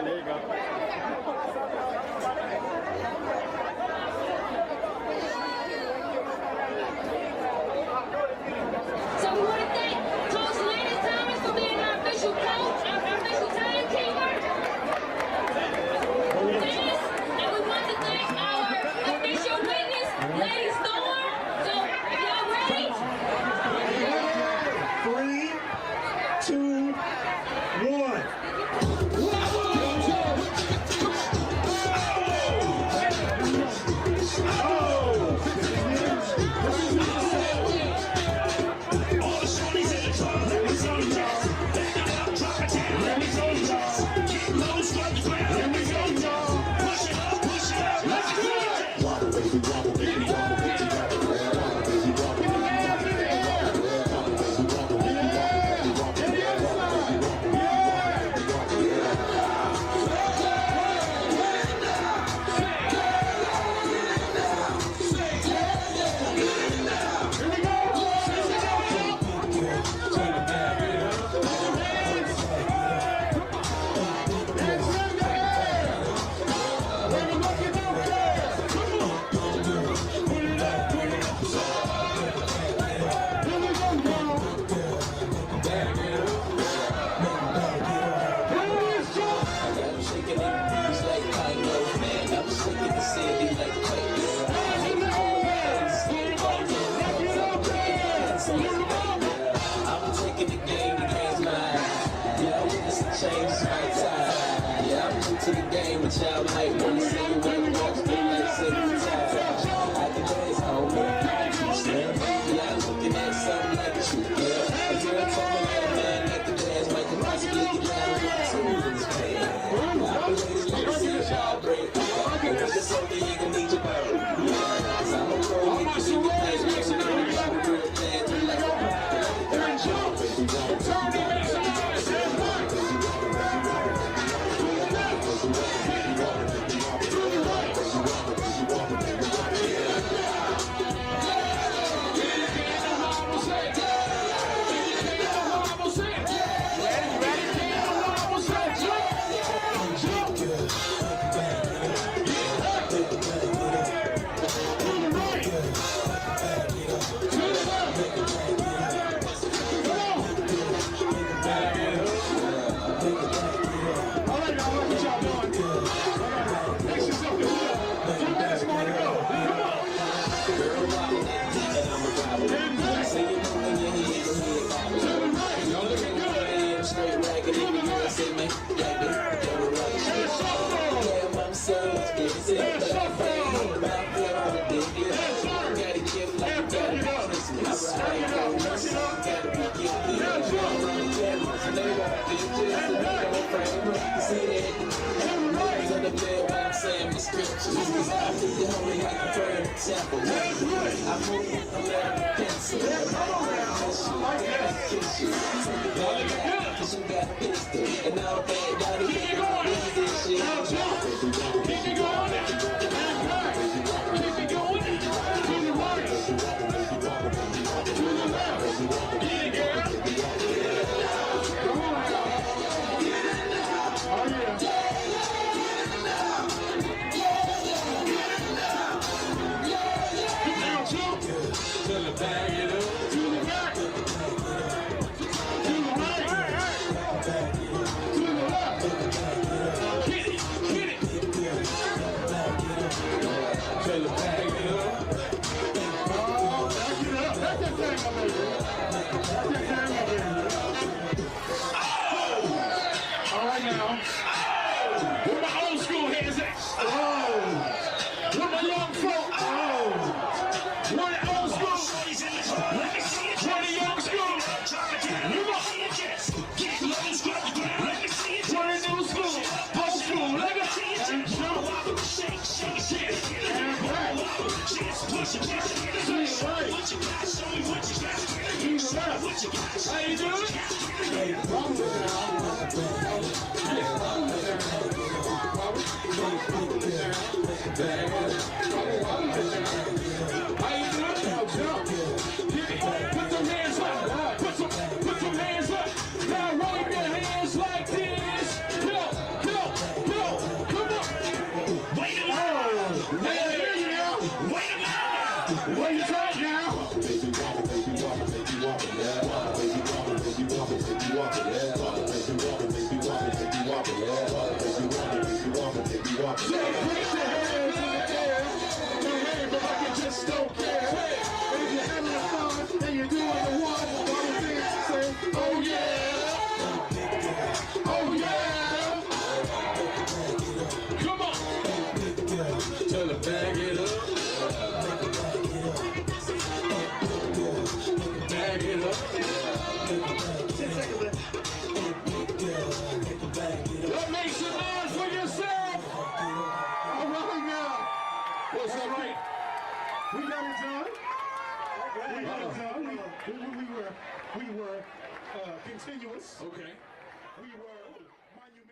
There you go. So we want to thank Coach Lennon Thomas for being our official coach, our official timekeeper. And we want to thank our official witness, Lady Storm. So if y'all ready? 3, 2, 1. To the game, but y'all might want to see you when you walk through like 7 times. I can dance home, yeah, I'm looking at something like a shoot, yeah. A girl told me that a man that can dance might can possibly get down with the tools in his pants. I believe let me see y'all break. It's just something you can need your bird. Cause I'm a pro, you can see the place, make sure you know I'm real dance like a How you doing?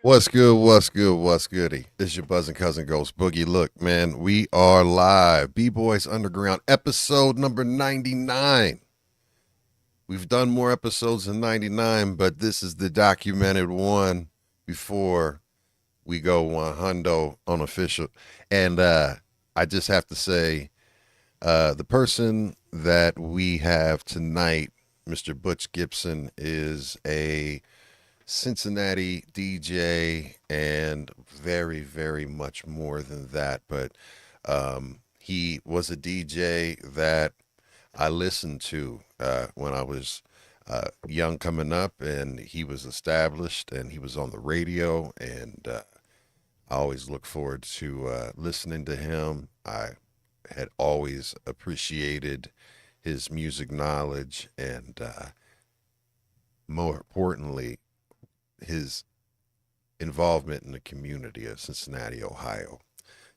What's good? What's good? What's goody? It's your buzzing cousin Ghost Boogie. Look, man, we are live. B-Boys Underground, episode number 99. We've done more episodes than 99, but this is the documented one before we go 100 unofficial. And I just have to say, the person that we have tonight, Mr. Butch Gibson, is a Cincinnati DJ and very, very much more than that. But he was a DJ that I listened to when I was young coming up, and he was established and he was on the radio. And I always look forward to listening to him. I had always appreciated his music knowledge and more importantly, his involvement in the community of Cincinnati, Ohio.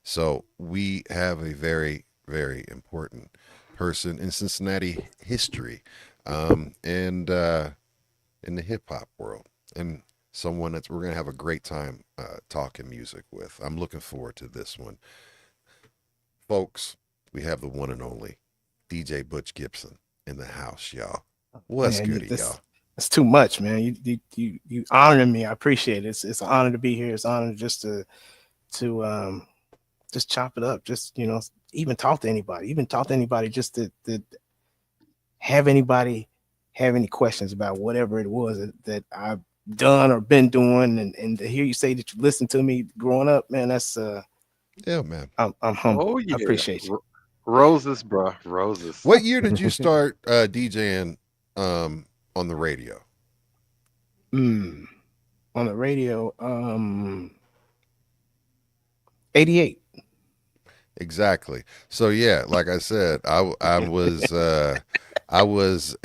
So we have a very, very important person in Cincinnati history, and in the hip hop world, and someone that we're gonna have a great time talking music with. I'm looking forward to this one, folks. We have the one and only DJ Butch Gibson in the house, y'all. What's Man, goody, y'all? it's too much, man. You honoring me. I appreciate it. It's an honor to be here. It's an honor just to just chop it up. Just even talk to anybody. Even talk to anybody. Just to have anybody have any questions about whatever it was that I've done or been doing, and to hear you say that you listened to me growing up, man. That's Yeah, man. I'm humble. Oh yeah, I appreciate you. Roses, bro, roses. What year did you start DJing on the radio? On the radio, 88. Exactly. So yeah, like I said, I was I was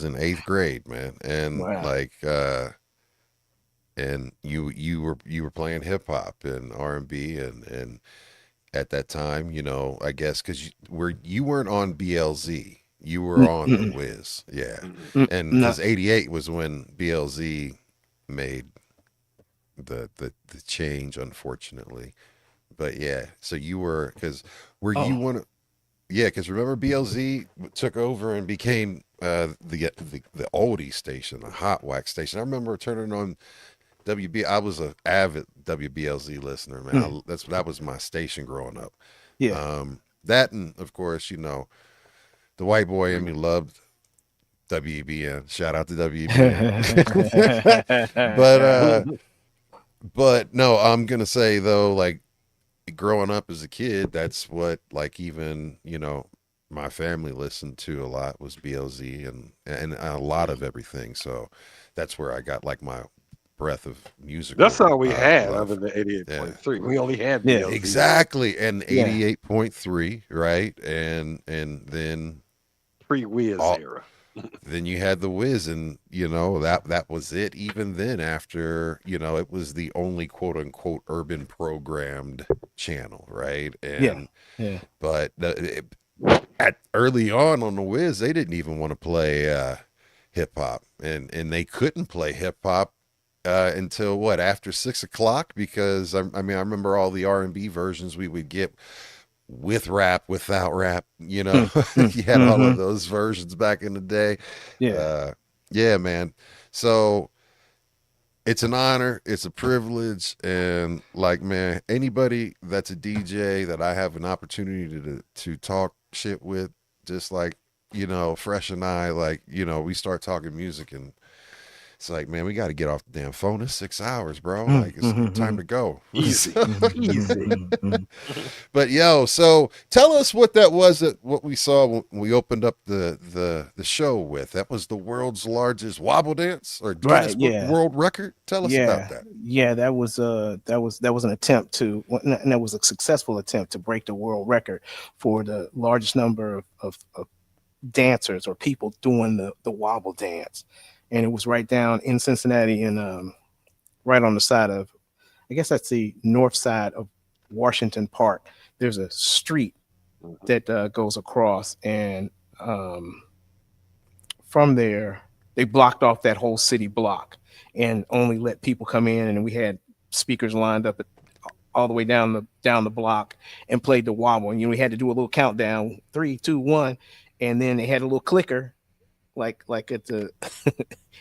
in eighth grade, man, and Wow. and you were playing hip hop and R&B and at that time, I guess because you weren't on BLZ, you were on the Mm-mm. Wiz, yeah, and No. because '88 was when BLZ made the change, unfortunately. But yeah, so you were because were you Oh, one of yeah, because remember BLZ took over and became the oldie station, the hot wax station. I remember turning on WB. I was an avid WBLZ listener, man. mm, That was my station growing up. yeah. That and of course, the white boy in me loved WBN. Shout out to WBN. but but no, I'm gonna say though, like growing up as a kid, that's what like even my family listened to a lot was BLZ and a lot of everything. So that's where I got like my breath of That's musical all we had, other love. than Yeah, 88.3. We only had Yeah. BLZ. exactly. And Yeah. 88.3, right? And then Pre-Wiz all era. then you had the Wiz, and that was it. Even then, after it was the only quote unquote urban programmed channel, right? Yeah. And Yeah. but at early on the Wiz, they didn't even want to play hip hop, and they couldn't play hip hop until what after 6 o'clock because I mean I remember all the R&B versions we would get with rap, without rap, Mm, mm, you had all of mm-hmm. those versions back in the day. Yeah. Uh, yeah, man. So it's an honor, it's a privilege, and like, man, anybody that's a DJ that I have an opportunity to talk shit with, just like Fresh and I, like we start talking music and it's like, man, we got to get off the damn phone. It's 6 hours, bro. Mm, Like, it's time mhm, to go. Easy, mhm, easy. mhm, mhm. But yo, so tell us what that was that what we saw when we opened up the show with. That was the world's largest wobble dance or Guinness Right. Book Yeah. World Record. Tell us about Yeah. that. Yeah. That was an attempt and that was a successful attempt to break the world record for the largest number of dancers or people doing the wobble dance. And it was right down in Cincinnati and right on the side of, I guess that's the north side of Washington Park. There's a street Mhm. that goes across, and um, from there, they blocked off that whole city block and only let people come in. And we had speakers lined up all the way down the block and played the wobble. And we had to do a little countdown, 3, 2, 1, and then they had a little clicker, like at the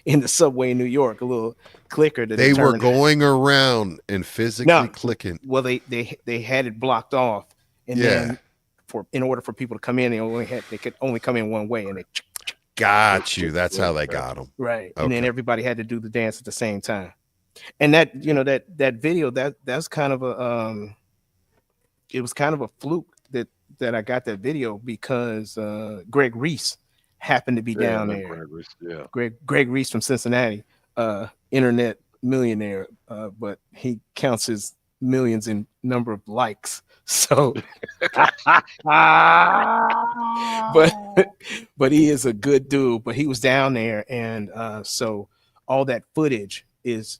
in the subway in New York, a little clicker to They were determine. going around and physically No. clicking. Well, they had it blocked off, and then in order for people to come in, they could only come in one way, and they Got you. That's how they got them. right, Okay. and then everybody had to do the dance at the same time. And that that video that's kind of a it was kind of a fluke that I got that video because Greg Reese happened to be down there. Greg Reese from Cincinnati, internet millionaire, but he counts his millions in number of likes. So, but he is a good dude. But he was down there, and so all that footage is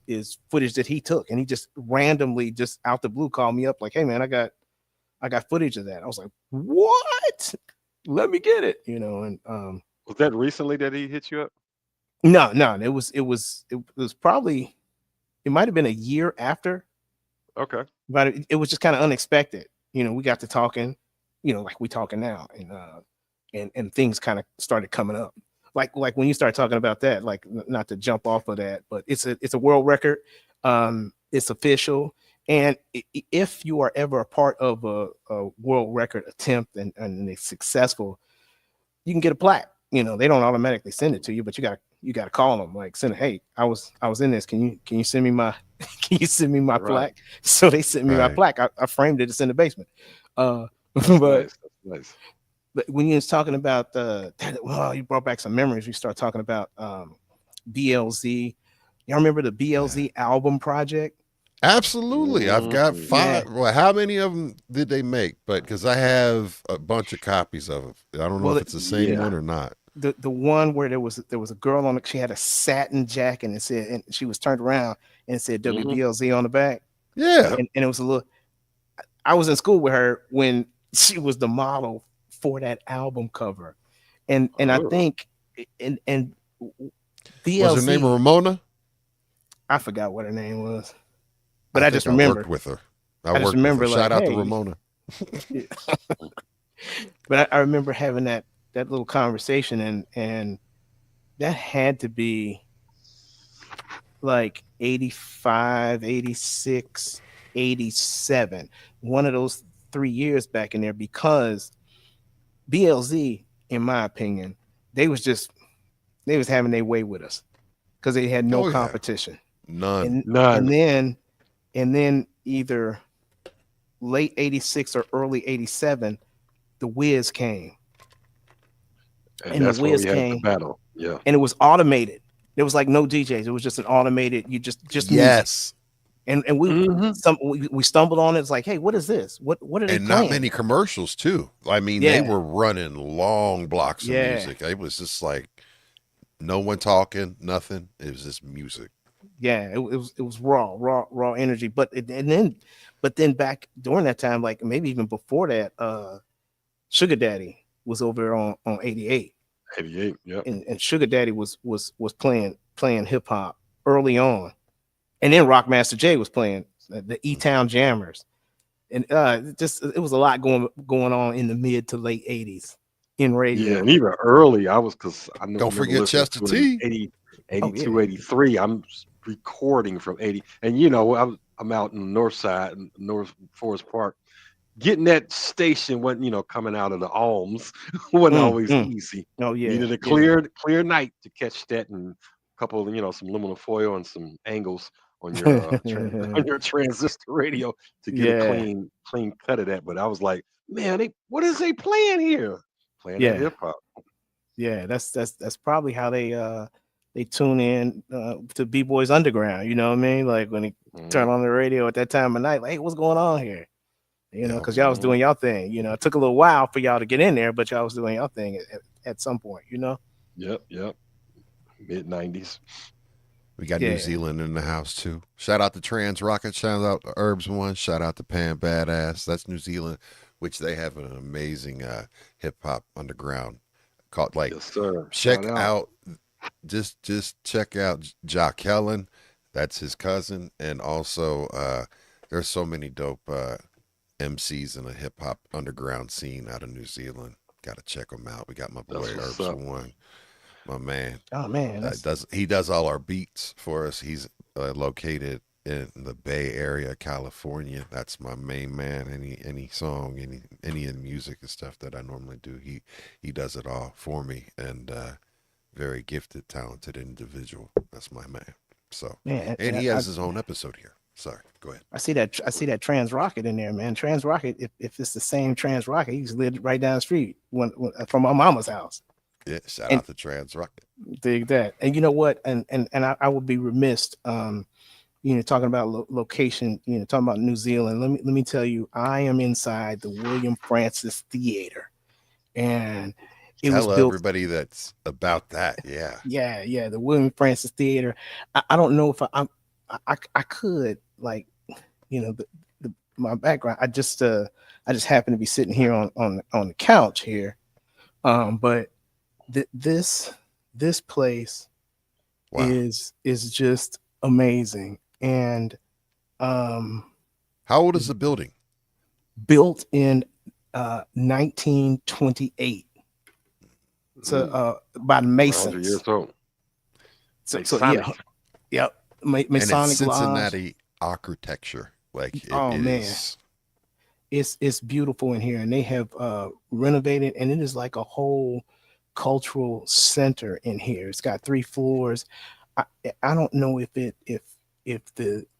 footage that he took, and he just randomly, just out the blue, called me up like, "Hey man, I got footage of that." I was like, "What? Let me get it." And Was that recently that he hit you up? no, it was probably, it might have been a year after, Okay. but it was just kind of unexpected. We got to talking, like we talking now, and things kind of started coming up. Like when you start talking about that, like not to jump off of that, but it's a world record. It's official. And if you are ever a part of a world record attempt and it's successful, you can get a plaque. They don't automatically send it to you, but you got to call them, like, send, "Hey, I was in this. Can you send me my Right. plaque?" So they sent me my Right. plaque. I framed it. It's in the basement. But That's nice. but when you was talking about you brought back some memories. We start talking about BLZ. Y'all remember the BLZ album project? Absolutely. I've got Mhm. 5. Well, how many of them did they make? But because I have a bunch of copies of it. I don't know Well, if it's the same yeah. one or not. The one where there was a girl on it. She had a satin jacket and and she was turned around and it said Mhm. WBLZ on the back. Yeah. And it was a little. I was in school with her when she was the model for that album cover, and I Oh. think and BLZ. Was her name Ramona? I forgot what her name was, but I think just I remember. worked with her. I worked just with remember, her. like, Shout out to hey. Ramona. But I remember having that little conversation, and that had to be like 85, 86, 87. One of those 3 years back in there, because BLZ, in my opinion, they was having their way with us because they had no Oh, yeah. competition. None. None. And then either late 86 or early 87, the Wiz came. And that's the where Wiz we had the came, battle. Yeah. and it was automated. There was like no DJs. It was just an automated. You just music. Yes. And we stumbled on it. It's like, hey, what is this? What are they And playing? not many commercials too. I mean, Yeah. they were running long blocks of Yeah. music. It was just like no one talking, nothing. It was just music. Yeah, it was raw energy. But then back during that time, like maybe even before that, Sugar Daddy was over on 88. 88. Yep. And Sugar Daddy was playing hip hop early on, and then Rockmaster J was playing the E-Town Jammers, and it was a lot going on in the mid to late 80s in radio. Yeah, and even early, because I know. Don't forget Chester T. 80, Oh, 82, yeah. 83. I'm recording from 80, and I'm out in the north side, North Forest Park. Getting that station wasn't, coming out of the Alms wasn't always easy. Oh yeah, Needed a yeah. clear night to catch that, and a couple of some aluminum foil and some angles on your on your transistor radio to get Yeah. a clean cut of that. But I was like, man, what is they playing here? Playing Yeah. that hip hop. Yeah, that's probably how they tune in to B-Boys Underground. You know what I mean? Like when they turn on the radio at that time of night, like, hey, what's going on here? Because y'all was doing y'all thing. It took a little while for y'all to get in there, but y'all was doing y'all thing at some point. Yep. Mid 90s. We got New Zealand in the house too. Shout out to Trans Rocket. Shout out to Herbs One. Shout out to Pan Badass. That's New Zealand, which they have an amazing hip hop underground called, like, Yes, sir. check Shout out just check out Jock Helen. That's his cousin, and also there's so many dope MCs in the hip hop underground scene out of New Zealand. Got to check them out. We got my boy That's what's Herbs up. One, my man. Oh man, that's Does all our beats for us. He's located in the Bay Area, California. That's my main man. Any song, any of the music and stuff that I normally do, he does it all for me. And very gifted, talented individual. That's my man. So, man. and he has his own episode here. Sorry, go ahead. I see that Trans Rocket in there, man. Trans Rocket, if it's the same Trans Rocket, he just lived right down the street from my mama's house. Yeah, shout And out to Trans Rocket. dig that. And you know what? And I would be remiss, talking about location, talking about New Zealand. Let me tell you, I am inside the William Francis Theater, and it was Tell built. everybody that's about that. Yeah. Yeah, the William Francis Theater. I don't know if I could, like, my background. I just happen to be sitting here on the couch here, but this place Wow. is just amazing, and How old is the building? built in 1928. So by the 100 Masons. years old. So Masonic. yeah, And it's Masonic lodge. Cincinnati architecture. Like it Oh, man. is. It's beautiful in here, and they have renovated, and it is like a whole cultural center in here. It's got 3 floors. I don't know if the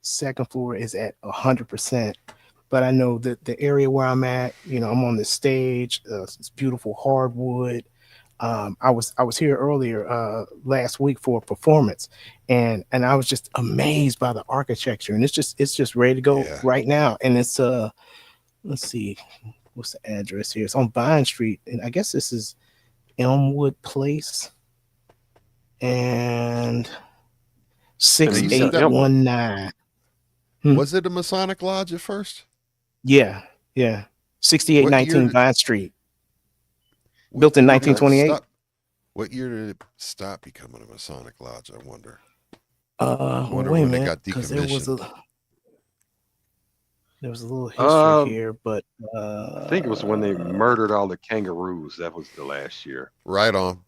second floor is at 100%, but I know that the area where I'm at, I'm on the stage. It's beautiful hardwood. I was here earlier last week for a performance, and I was just amazed by the architecture, and it's just ready to go Yeah. right now. And it's let's see, what's the address here? It's on Vine Street, and I guess this is Elmwood Place and And you said that 6819. was it a Masonic lodge at first? Yeah, What year 6819 did- Vine Street. what Built in year did it 1928. stop- What year did it stop becoming a Masonic lodge? I wonder. Wonder Wait a when it minute, got because there was decommissioned. a little history Um, here, but I think it was when they murdered all the kangaroos. That was the last year. Right on.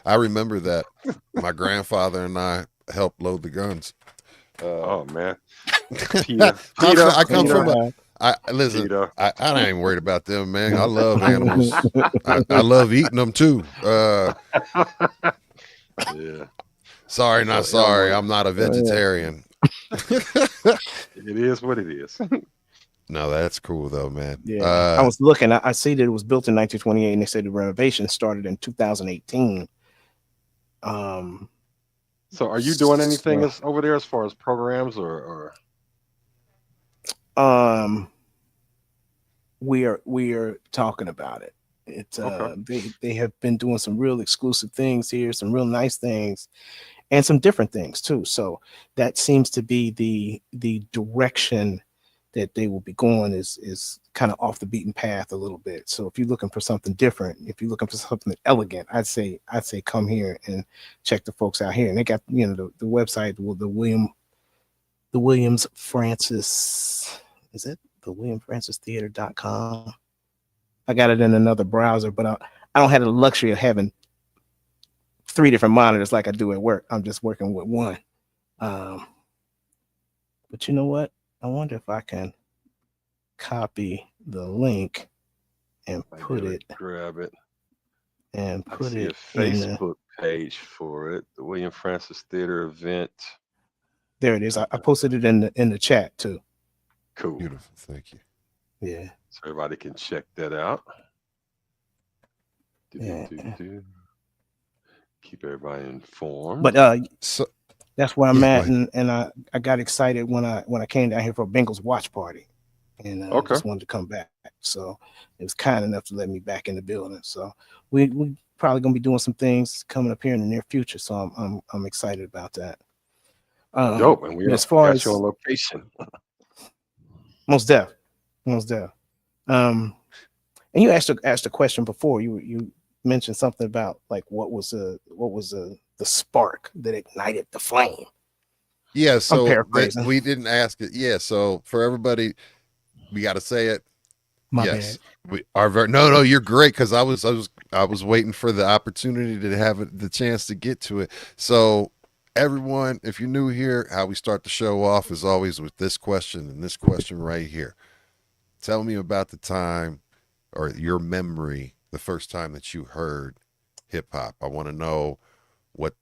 I remember that. My grandfather and I helped load the guns. Oh man, I Peter, come from Peter, listen. Peter. I ain't worried about them, man. I love animals. I love eating them too. Yeah, Sorry, not So, sorry. Elmo, I'm not a vegetarian. it is what it is. No, that's cool though, man. yeah, I was looking. I see that it was built in 1928, and they said the renovation started in 2018. So, are you doing anything So, over there as far as programs or? we are talking about it. It's Okay. they have been doing some real exclusive things here, some real nice things, and some different things too. So that seems to be the direction that they will be going, is kind of off the beaten path a little bit. So if you're looking for something different, if you're looking for something elegant, I'd say come here and check the folks out here. And they got the website, the Williams Francis, is it the WilliamFrancisTheater.com? I got it in another browser, but I don't have the luxury of having 3 different monitors like I do at work. I'm just working with one. But you know what? I wonder if I can copy the link and I put gotta it grab it. and I put see a it in the, Facebook page for it. The William Francis Theater event. there it is. I posted it in the chat too. Cool. Beautiful. Thank you. Yeah. So everybody can check that out. Yeah. Keep everybody informed. But So that's where I'm Yeah, at, go and I got excited when I came down here for a Bengals watch party, and Okay. just wanted to come back. So it was kind enough to let me back in the building. So we probably gonna be doing some things coming up here in the near future. So I'm excited about that. Dope. And we as far got as you on location. most deaf. And you asked a question before. You mentioned something about like what was the spark that ignited the flame. Yeah, I'm so that paraphrasing. we didn't ask it. Yeah, so for everybody, we got to say it. My Yes, bad. we are very. No, you're great because I was waiting for the opportunity to have the chance to get to it. So everyone, if you're new here, how we start the show off is always with this question and this question right here. Tell me about the time or your memory, the first time that you heard hip hop. I want to know what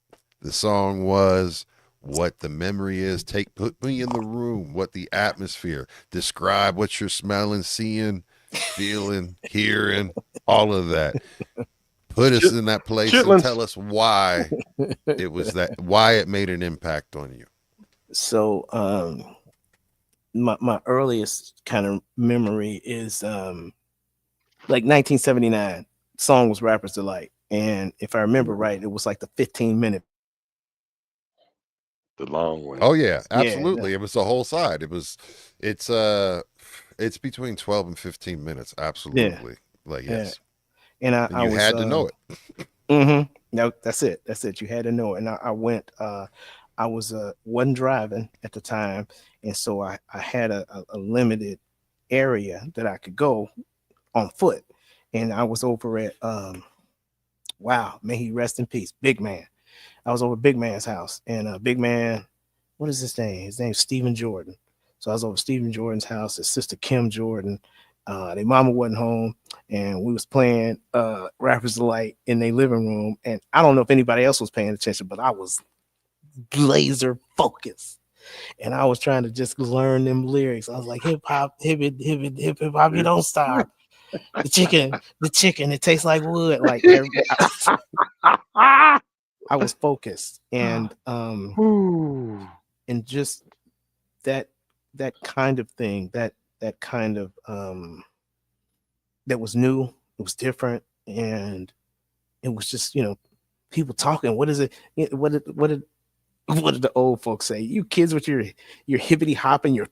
the song was, what the memory is. Put me in the room, what the atmosphere. Describe what you're smelling, seeing, feeling, hearing, all of that. Put us Chit- in that place and chitlins. tell us why it made an impact on you. So my earliest kind of memory is like 1979. Song was Rapper's Delight, and if I remember right, it was like the 15-minute. The long one. Oh yeah, Yeah, absolutely. It was the whole side. It's it's between 12 and 15 minutes. yeah, Absolutely. Like yeah. yes. And And I you was had to know it. no, that's it. That's it. You had to know it. And I went. I was wasn't driving at the time, and so I had a limited area that I could go on foot, and I was over at wow, may he rest in peace, Big Man. I was over at Big Man's house, and Big Man, what is his name? His name's Stephen Jordan. So I was over at Stephen Jordan's house. His sister Kim Jordan. Their mama wasn't home, and we was playing Rappers Delight in their living room. And I don't know if anybody else was paying attention, but I was laser focused, and I was trying to just learn them lyrics. I was like, hip hop, hip hop, you don't stop. The chicken, it tastes like wood. Like I was focused, Ooh. and just that that kind of thing, that kind of that was new, it was different, and it was just people talking. What is it? What did the old folks say? You kids with your hippity hopping, your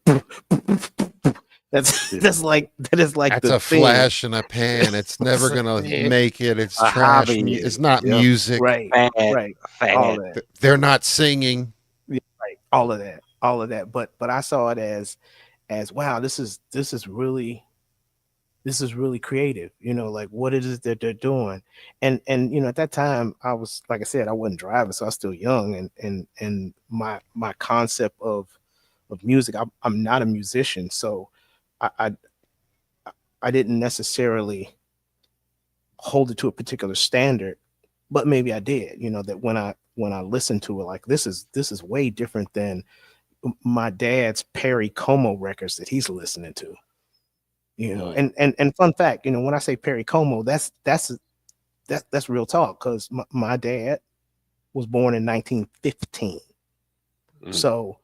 that is like That's the a thing. flash in a pan. It's That's never the gonna thing. make it. It's A trash. hobby. It's not Yep. music. Right, Fad. right, all Fad. that. They're not singing. Yeah, right, all of that. But I saw it as wow, this is really creative, like what it is that they're doing. And at that time I was, like I said, I wasn't driving, so I was still young, and my concept of music, I'm not a musician, so I, I I didn't necessarily hold it to a particular standard, but maybe I did, that when I listened to it, like this is way different than my dad's Perry Como records that he's listening to. Mm. And fun fact, when I say Perry Como, that's real talk, because my dad was born in 1915. Mm. So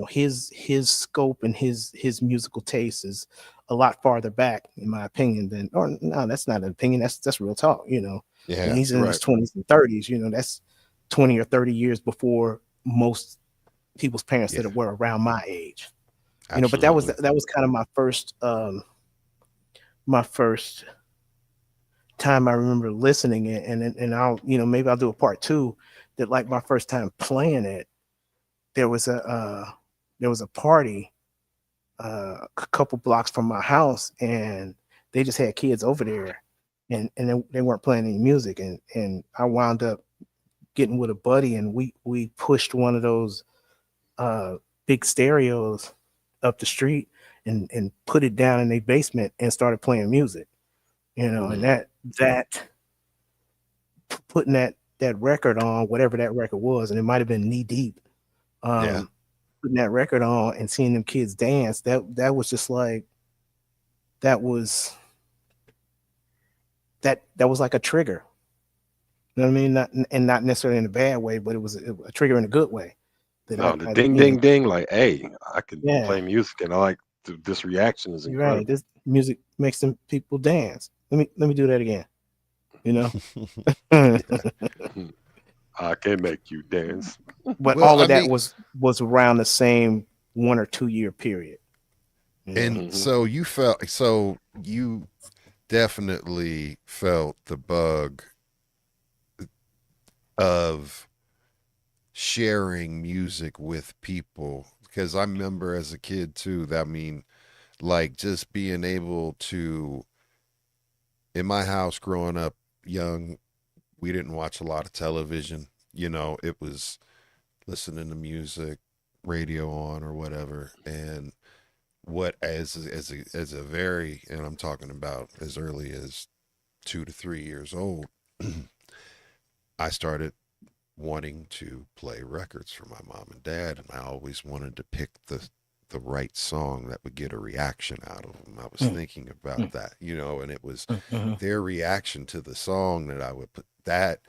his scope and his musical taste is a lot farther back, in my opinion, than, or no, that's not an opinion, that's real talk. When Yeah, he's in his Right. 20s and 30s, that's 20 or 30 years before most people's parents yeah, that were around my age. But that was absolutely. kind of my first time I remember listening it, and I'll maybe I'll do a part two, that like my first time playing it. There was a party a couple blocks from my house, and they just had kids over there, and they weren't playing any music, and I wound up getting with a buddy, and we pushed one of those uh big stereos up the street, and put it down in their basement and started playing music, and Mm. that putting that record on, whatever that record was, and it might have been Knee Deep. Yeah, Putting that record on and seeing them kids dance, that was just like, that was that was like a trigger. You know what I mean? Not necessarily in a bad way, but it was a trigger in a good way. That No, the I ding, ding, ding. Like, hey, I can yeah, play music, and I like this reaction is you're right. incredible. This music makes them people dance. Let me do that again. You know. Hmm. I can make you dance. But well, all I of that mean, was around the same 1 or 2 year period. You know. and Hmm. so you definitely felt the bug of sharing music with people. Because I remember as a kid too, that I mean, like just being able to, in my house growing up young, we didn't watch a lot of television. You know, it was listening to music, radio on or whatever. And what as a very, and I'm talking about as early as 2 to 3 years old, I started wanting to play records for my mom and dad, and I always wanted to pick the right song that would get a reaction out of them. I was Mm, thinking about mm, that, you know, and it was mhm, their reaction to the song that I would put. That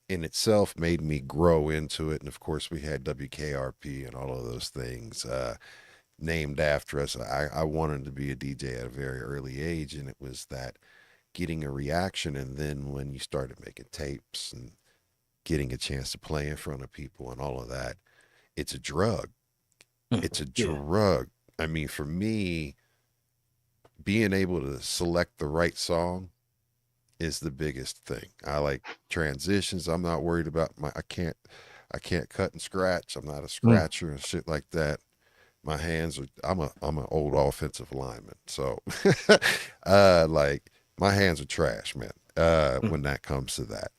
in itself made me grow into it, and of course we had WKRP and all of those things named after us. I wanted to be a DJ at a very early age, and it was that getting a reaction, and then when you started making tapes and getting a chance to play in front of people and all of that, it's a drug. mm. It's a Yeah. drug. I mean, for me, being able to select the right song is the biggest thing. I like transitions. I'm not worried about I can't cut and scratch. I'm not a Mm, scratcher and shit like that. My hands are I'm an old offensive lineman. So like my hands are trash, man. mm. When that comes to that.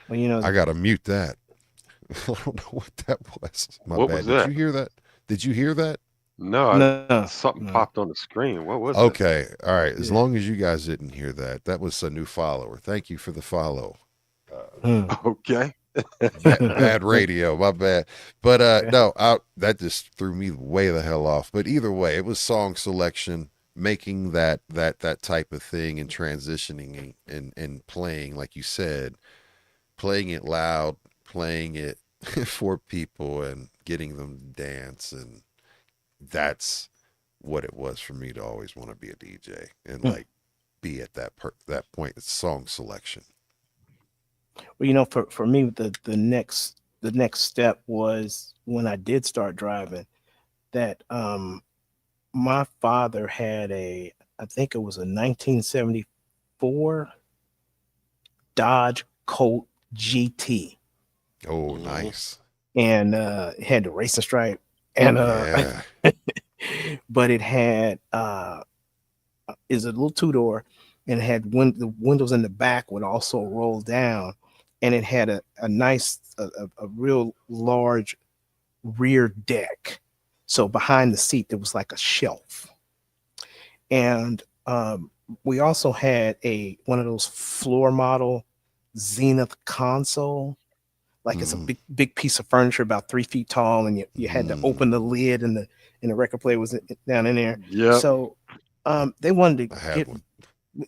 Well, you know, I gotta mute that. I don't know what that was. My What was bad. Did you that? hear that? Did you hear that? No, no, something no. popped on the screen. What was that? Okay. All right. As Yeah. long as you guys didn't hear that, that was a new follower. Thank you for the follow. Mm. Okay. Bad radio, my bad. But Okay. no, that just threw me way the hell off. But either way, it was song selection, making that type of thing and transitioning and playing, like you said, playing it loud, playing it for people and getting them to dance, and that's what it was for me to always want to be a DJ and Mm. like be at that point. It's song selection. Well, you know, for me, the next step was when I did start driving. That my father had I think it was a 1974 Dodge Colt GT, Oh, Hmm. nice. and it had the racing stripe, and Yeah. but it had is a little two door, and it had the windows in the back would also roll down, and it had a nice a real large rear deck. So behind the seat there was like a shelf, and we also had a one of those floor model Zenith console. Like it's a Mm, big piece of furniture about 3 feet tall, and you had to mm. open the lid, and the record player was down in there. Yep. So they wanted to I had get one.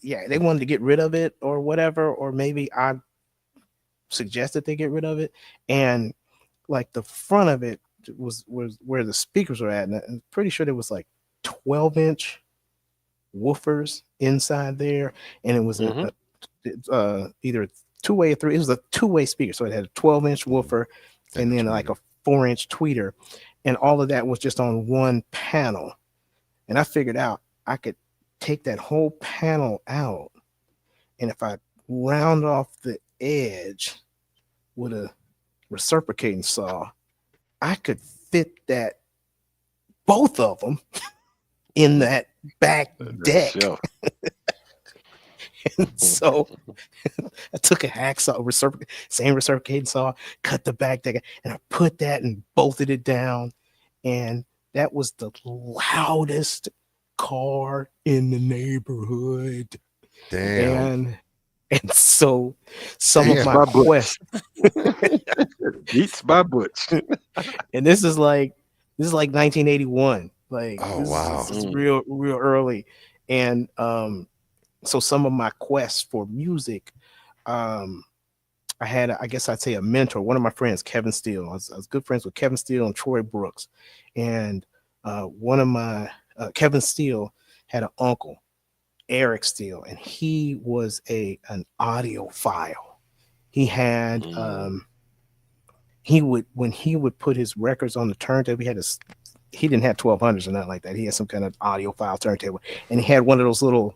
yeah, they wanted to get rid of it or whatever, or maybe I suggested they get rid of it. And like the front of it was where the speakers were at, and I'm pretty sure there was like 12-inch woofers inside there, and it was Hmm. either a two-way or three. It was a two-way speaker, so it had a 12-inch Mm. woofer And and a then like tweeter. a 4-inch tweeter, and all of that was just on one panel. And I figured out I could take that whole panel out, and if I round off the edge with a reciprocating saw, I could fit that both of them in that back That deck. shelf. So I took a hacksaw, same reciprocating saw, cut the back deck, and I put that and bolted it down. And that was the loudest car in the neighborhood. Damn. And so some of Beats my Damn. by Butch. quests, Beats by Butch. and this is like 1981. Like Oh, this wow. is Mm. real early. And so some of my quests for music, um I had, I guess I'd say, a mentor, one of my friends, Kevin Steele. I was good friends with Kevin Steele and Troy Brooks. And one of my, Kevin Steele had an uncle, Eric Steele, and he was an audiophile. He had, Mm. when he would put his records on the turntable, he didn't have 1200s or nothing like that. He had some kind of audiophile turntable. And he had one of those little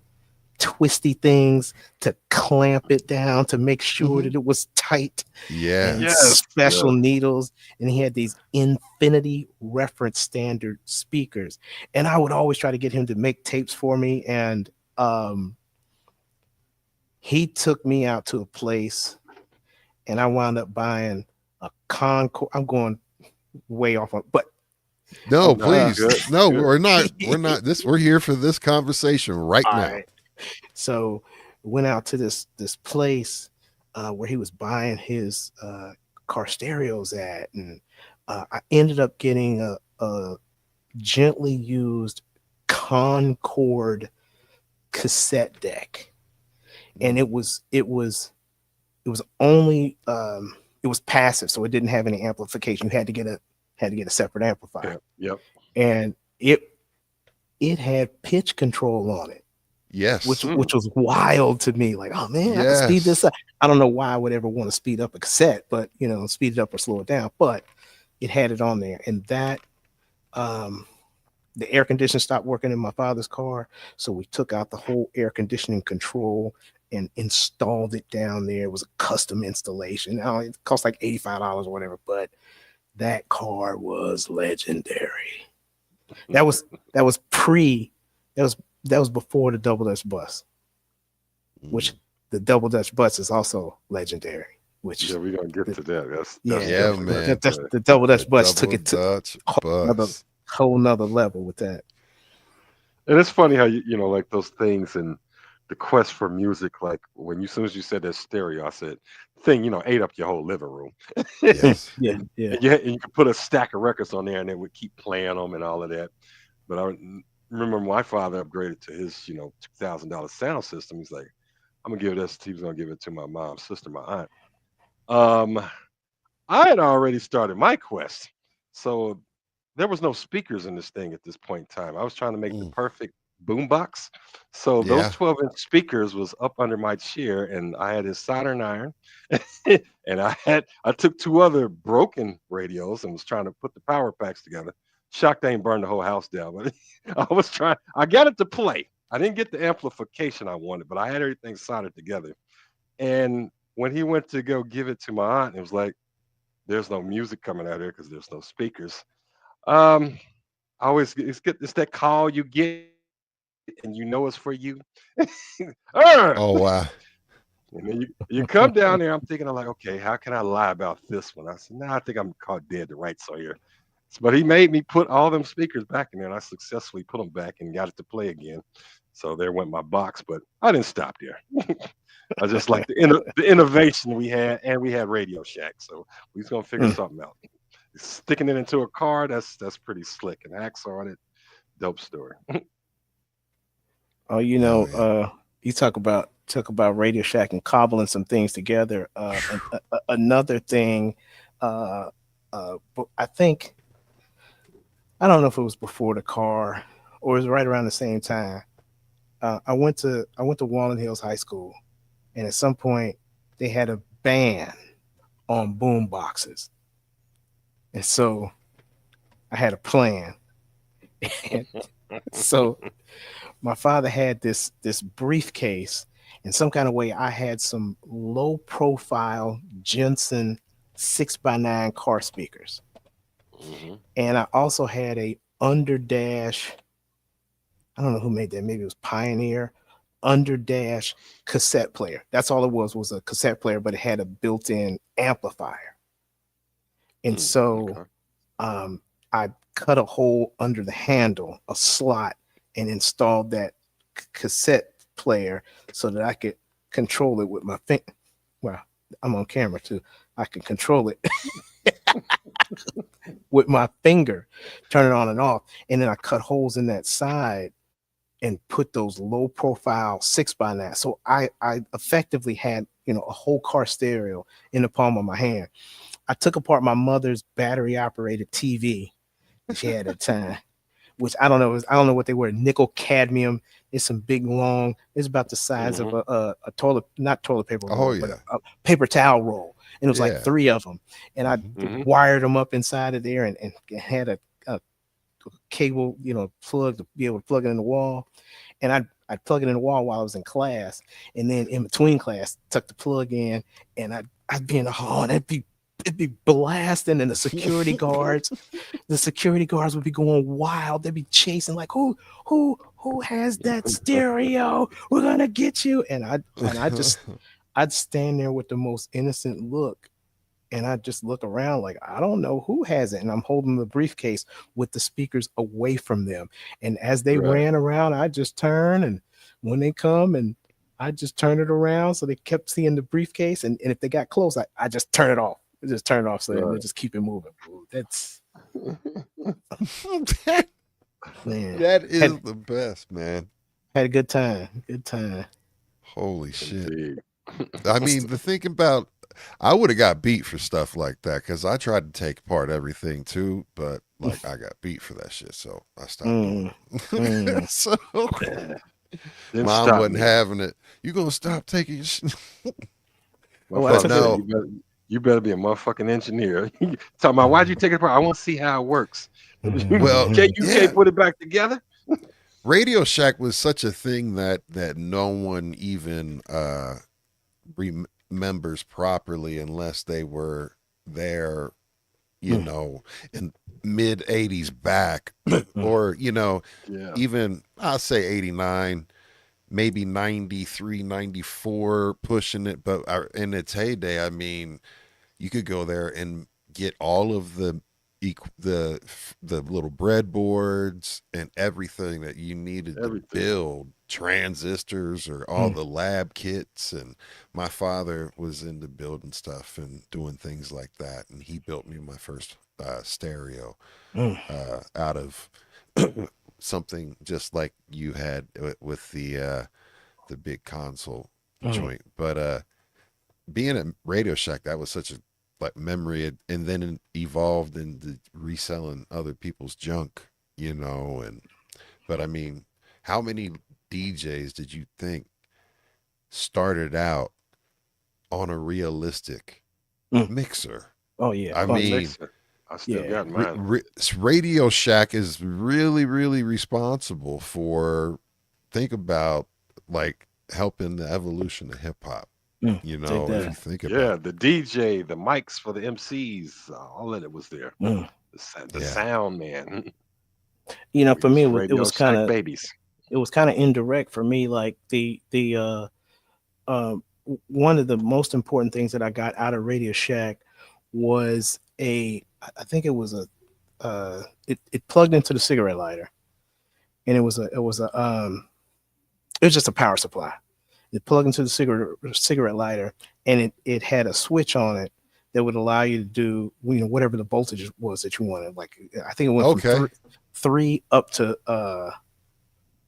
twisty things to clamp it down to make sure Mhm. that it was tight, and Yes. Yes, special yes. needles. And he had these infinity reference standard speakers. And I would always try to get him to make tapes for me. And he took me out to a place, and I wound up buying a Concord. I'm going way off on, but No, No, it's please. good. No, Good. we're not. We're not. This. We're here for this conversation right all now. right. So went out to this place where he was buying his car stereos at, and I ended up getting a gently used Concord cassette deck, and it was only it was passive, so it didn't have any amplification. You had to get a separate amplifier, Yeah, yep. and it had pitch control on it, which Yes. which was wild to me. Like, oh man, I can speed this Yes. up. I don't know why I would ever want to speed up a cassette, but speed it up or slow it down. But it had it on there, and that the air conditioner stopped working in my father's car, so we took out the whole air conditioning control and installed it down there. It was a custom installation. Now it cost like $85 or whatever, but that car was legendary. That was pre that was before the double Dutch bus, which the double Dutch bus is also legendary. Which Yeah, we're gonna get to that. That's yeah, Yeah, definitely man. gonna get to the double Dutch The bus took double it to Dutch another bus. whole nother level with that. And it's funny how like those things and the quest for music. Like when as soon as you said that stereo, I said thing ate up your whole living room. Yes. Yeah, and, yeah. and you could put a stack of records on there, and they would keep playing them and all of that. But remember my father upgraded to his $2,000 sound system. He's like, I'm gonna give this. He was gonna give it to my mom's sister, my aunt. Um, I had already started my quest, so there was no speakers in this thing at this point in time. I was trying to make the Mm. perfect boombox. So those Yeah. 12-inch speakers was up under my chair, and I had this soldering iron, and I took two other broken radios and was trying to put the power packs together. Shocked they ain't burned the whole house down, but I was trying. I got it to play. I didn't get the amplification I wanted, but I had everything soldered together. And when he went to go give it to my aunt, it was like, there's no music coming out here because there's no speakers. Um, I always it's that call you get and it's for you. Arr! Oh wow. And then you come down there. I'm thinking, I'm like, okay, how can I lie about this one? I said, no, I think I'm caught dead to rights so here. But he made me put all them speakers back in there, and I successfully put them back and got it to play again. So there went my box, but I didn't stop there. I just like the innovation we had, and we had Radio Shack, so we was gonna figure something out. Sticking it into a car, that's pretty slick. And hacksaw on it, dope story. Oh, Oh yeah. you talk about Radio Shack and cobbling some things together. Another thing, I think I don't know if it was before the car or it was right around the same time. I went to Walnut Hills High School, and at some point they had a ban on boom boxes, and so I had a plan. And so my father had this briefcase, in some kind of way I had some low profile Jensen 6x9 car speakers, Hmm. and I also had a underdash, I don't know who made that, maybe it was Pioneer, underdash cassette player. That's all it was a cassette player, but it had a built-in amplifier. And so Okay. I cut a hole under the handle, a slot, and installed that cassette player so that I could control it with my finger. Well, I'm on camera too. I can control it with my finger, turn it on and off. And then I cut holes in that side and put those low profile 6x9. So I effectively had, a whole car stereo in the palm of my hand. I took apart my mother's battery operated TV she had at the time, which I don't know what they were, nickel cadmium. It's some big long, it's about the size of a toilet, not toilet paper roll, Oh but yeah. a paper towel roll. And it was like Yeah. 3 of them. And I Hmm. wired them up inside of there and had a cable, plug to be able to plug it in the wall. And I'd plug it in the wall while I was in class, and then in between class, tuck the plug in, and I'd be in the hall, and it'd be blasting, and the security guards would be going wild. They'd be chasing like, who has that stereo? We're gonna get you. And I'd stand there with the most innocent look, and I just look around like, I don't know who has it. And I'm holding the briefcase with the speakers away from them. And as they Right. ran around, I just turn, and when they come, and I just turn it around. So they kept seeing the briefcase. And if they got close, I just turn it off. I just turn it off. So they Right. just keep it moving. Ooh, that's, man, That is had, the best, man. had a good time. Good time. Holy shit. Indeed. I mean, the thing about, I would have got beat for stuff like that because I tried to take apart everything too, but like I got beat for that shit, so I stopped doing it. So Then mom stop wasn't me. having it. You gonna stop taking your shit? Oh, I Motherfucker took said, no. you better be a motherfucking engineer. Talking about why'd you take it apart? I want to see how it works. Well, you yeah. can't put it back together. Radio Shack was such a thing that no one even remembers properly unless they were there, you know, in mid 80s back or, you know, Yeah. even I'll say 89, maybe 93, 94 pushing it, but in its heyday, I mean, you could go there and get all of the little breadboards and everything that you needed to Everything. build transistors or all the lab kits. And my father was into building stuff and doing things like that, and he built me my first stereo out of something just like you had with the big console joint. But being at Radio Shack, that was such a like memory, and then it evolved into reselling other people's junk, you know. And but I mean, how many DJs did you think started out on a realistic mixer? Oh yeah. I Bunch. mean, Mixer. I still Yeah. got mine. Radio Shack is really, really responsible for, think about like helping the evolution of hip hop. You Take know, if you that. think Yeah, about the DJ, the mics for the MCs, all of it was there. Mm. The Yeah. sound man. You know, We for me, was it was kind Shack of babies. indirect for me. Like one of the most important things that I got out of Radio Shack was I think it was it plugged into the cigarette lighter, and it was just a power supply. It plugged into the cigarette lighter, and it had a switch on it that would allow you to do, you know, whatever the voltage was that you wanted. Like I think it went Okay. from three up to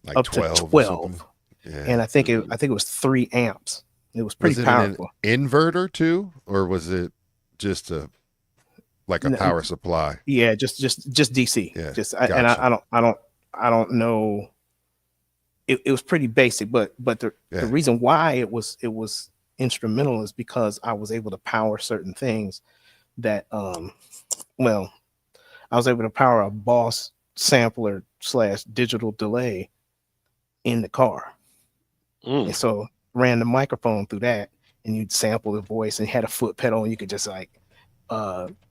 like up to 12 or 12, something. Yeah. and I think it was 3 amps. It was Was pretty it powerful. an inverter too, or was it just a No, power supply? yeah, just DC. Yeah, Just gotcha. I don't know. It was pretty basic, but the Yeah. reason why it was instrumental is because I was able to power certain things that well, I was able to power a Boss sampler / digital delay in the car. And so ran the microphone through that, and you'd sample the voice, and had a foot pedal, and you could just like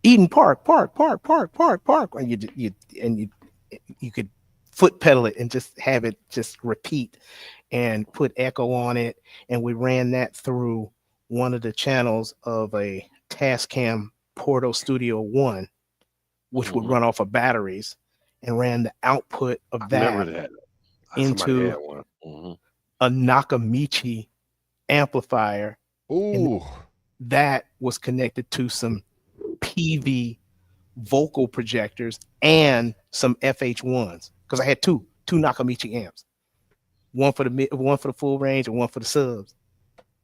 Eden Park, and you could foot pedal it and just have it just repeat and put echo on it. And we ran that through one of the channels of a Tascam Porto Studio One, which would run off of batteries, and ran the output of I remember that that. Somebody into had one. a Nakamichi amplifier, and Ooh. that was connected to some PV vocal projectors and some FH1s, because I had two Nakamichi amps, one for the full range and one for the subs.